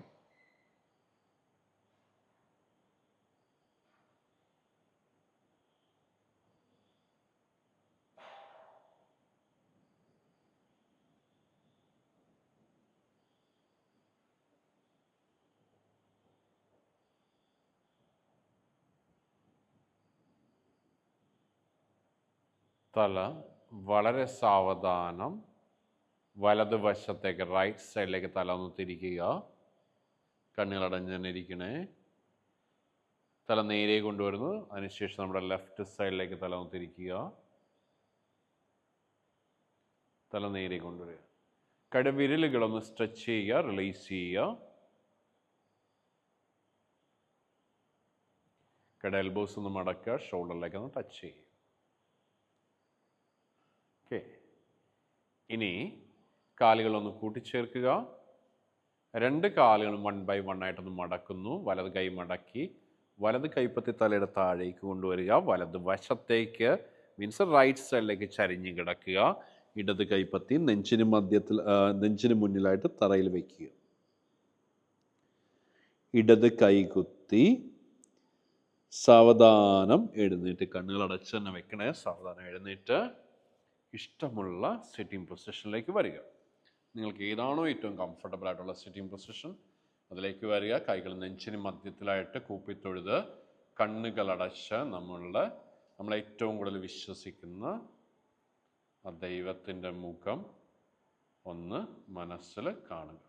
Speaker 1: തല വളരെ സാവധാനം വലതുവശത്തേക്ക്, റൈറ്റ് സൈഡിലേക്ക് തല ഒന്ന് തിരിക്കുക. കണ്ണുകളടഞ്ഞ് തന്നെ ഇരിക്കണേ. തല നേരെ കൊണ്ടുവരുന്നു. അതിനുശേഷം നമ്മുടെ ലെഫ്റ്റ് സൈഡിലേക്ക് തല ഒന്ന് തിരിക്കുക. തല നേരെ കൊണ്ടുവരിക. കടവിരലുകളൊന്ന് സ്ട്രെച്ച് ചെയ്യുക, റിലീസ് ചെയ്യുക. കട എൽബോസ് ഒന്ന് മടക്കുക, ഷോൾഡറിലേക്ക് ഒന്ന് ടച്ച് ചെയ്യുക. ഓക്കെ, ഇനി കാലുകളൊന്ന് കൂട്ടിച്ചേർക്കുക. 2 കാലുകളും 1 by 1 ആയിട്ടൊന്ന് മടക്കുന്നു. വലത് കൈ മടക്കി വലത് കൈപ്പത്തി തലയുടെ താഴേക്ക് കൊണ്ടുവരിക. വലത് വശത്തേക്ക് മീൻസ് റൈറ്റ് സൈഡിലേക്ക് ചരിഞ്ഞ് കിടക്കുക. ഇടത് കൈപ്പത്തി നെഞ്ചിന് മുന്നിലായിട്ട് തറയിൽ വയ്ക്കുക. ഇടത് കൈ കുത്തി സാവധാനം എഴുന്നേറ്റ്, കണ്ണുകൾ അടച്ച് തന്നെ വെക്കണേ. സാവധാനം എഴുന്നേറ്റ് ഇഷ്ടമുള്ള സിറ്റിംഗ് പൊസിഷനിലേക്ക് വരിക. നിങ്ങൾക്ക് ഏതാണോ ഏറ്റവും കംഫർട്ടബിൾ ആയിട്ടുള്ള സിറ്റിംഗ് പൊസിഷൻ അതിലേക്ക് വരിക. കൈകൾ നെഞ്ചിന് മധ്യത്തിലായിട്ട് കൂപ്പിത്തൊഴുത് കണ്ണുകൾ അടച്ച് നമ്മൾ ഏറ്റവും കൂടുതൽ വിശ്വസിക്കുന്ന ആ ദൈവത്തിൻ്റെ മുഖം ഒന്ന് മനസ്സിൽ കാണുക.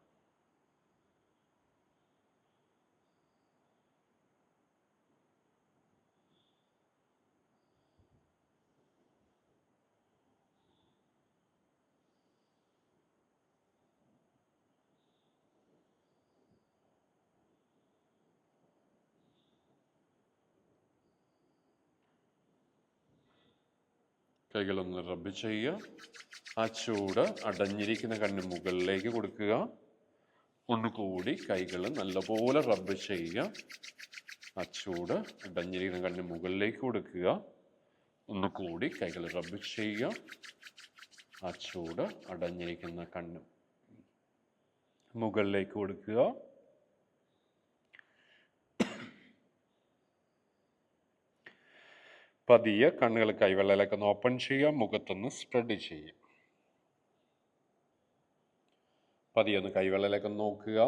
Speaker 1: കൈകളൊന്ന് റബ്ബ് ചെയ്യുക. ആ ചൂട് അടഞ്ഞിരിക്കുന്ന കണ്ണിന് മുകളിലേക്ക് കൊടുക്കുക. ഒന്നുകൂടി കൈകൾ നല്ലപോലെ റബ്ബ് ചെയ്യുക. ആ ചൂട് അടഞ്ഞിരിക്കുന്ന കണ്ണിന് മുകളിലേക്ക് കൊടുക്കുക. ഒന്നുകൂടി കൈകൾ റബ്ബ് ചെയ്യുക. ആ ചൂട് അടഞ്ഞിരിക്കുന്ന കണ്ണ് മുകളിലേക്ക് കൊടുക്കുക. പതിയെ കണ്ണുകൾ കൈവെള്ളയിലേക്ക് ഒന്ന് ഓപ്പൺ ചെയ്യുക. മുഖത്തൊന്ന് സ്പ്രെഡ് ചെയ്യുക. പതിയെ ഒന്ന് കൈവെള്ളയിലേക്ക് നോക്കുക.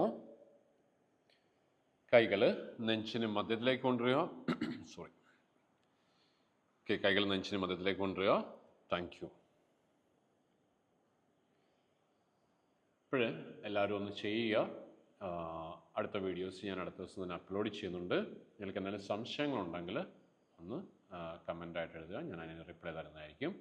Speaker 1: കൈകൾ നെഞ്ചിന് മധ്യത്തിലേക്ക് കൊണ്ടുവരിക. സോറി, ഓക്കെ, കൈകൾ നെഞ്ചിന് മധ്യത്തിലേക്ക് കൊണ്ടുവരിക. Thank you. ഇപ്പോൾ എല്ലാവരും ഒന്ന് ചെയ്യുക. അടുത്ത വീഡിയോസ് ഞാൻ അടുത്ത ദിവസം തന്നെ അപ്ലോഡ് ചെയ്യുന്നുണ്ട്. നിങ്ങൾക്ക് എന്തെങ്കിലും സംശയങ്ങളുണ്ടെങ്കിൽ ഒന്ന് കമൻ്റായിട്ട് എഴുതുക. ഞാൻ അതിന് റിപ്ലൈ തരുന്നതായിരിക്കും.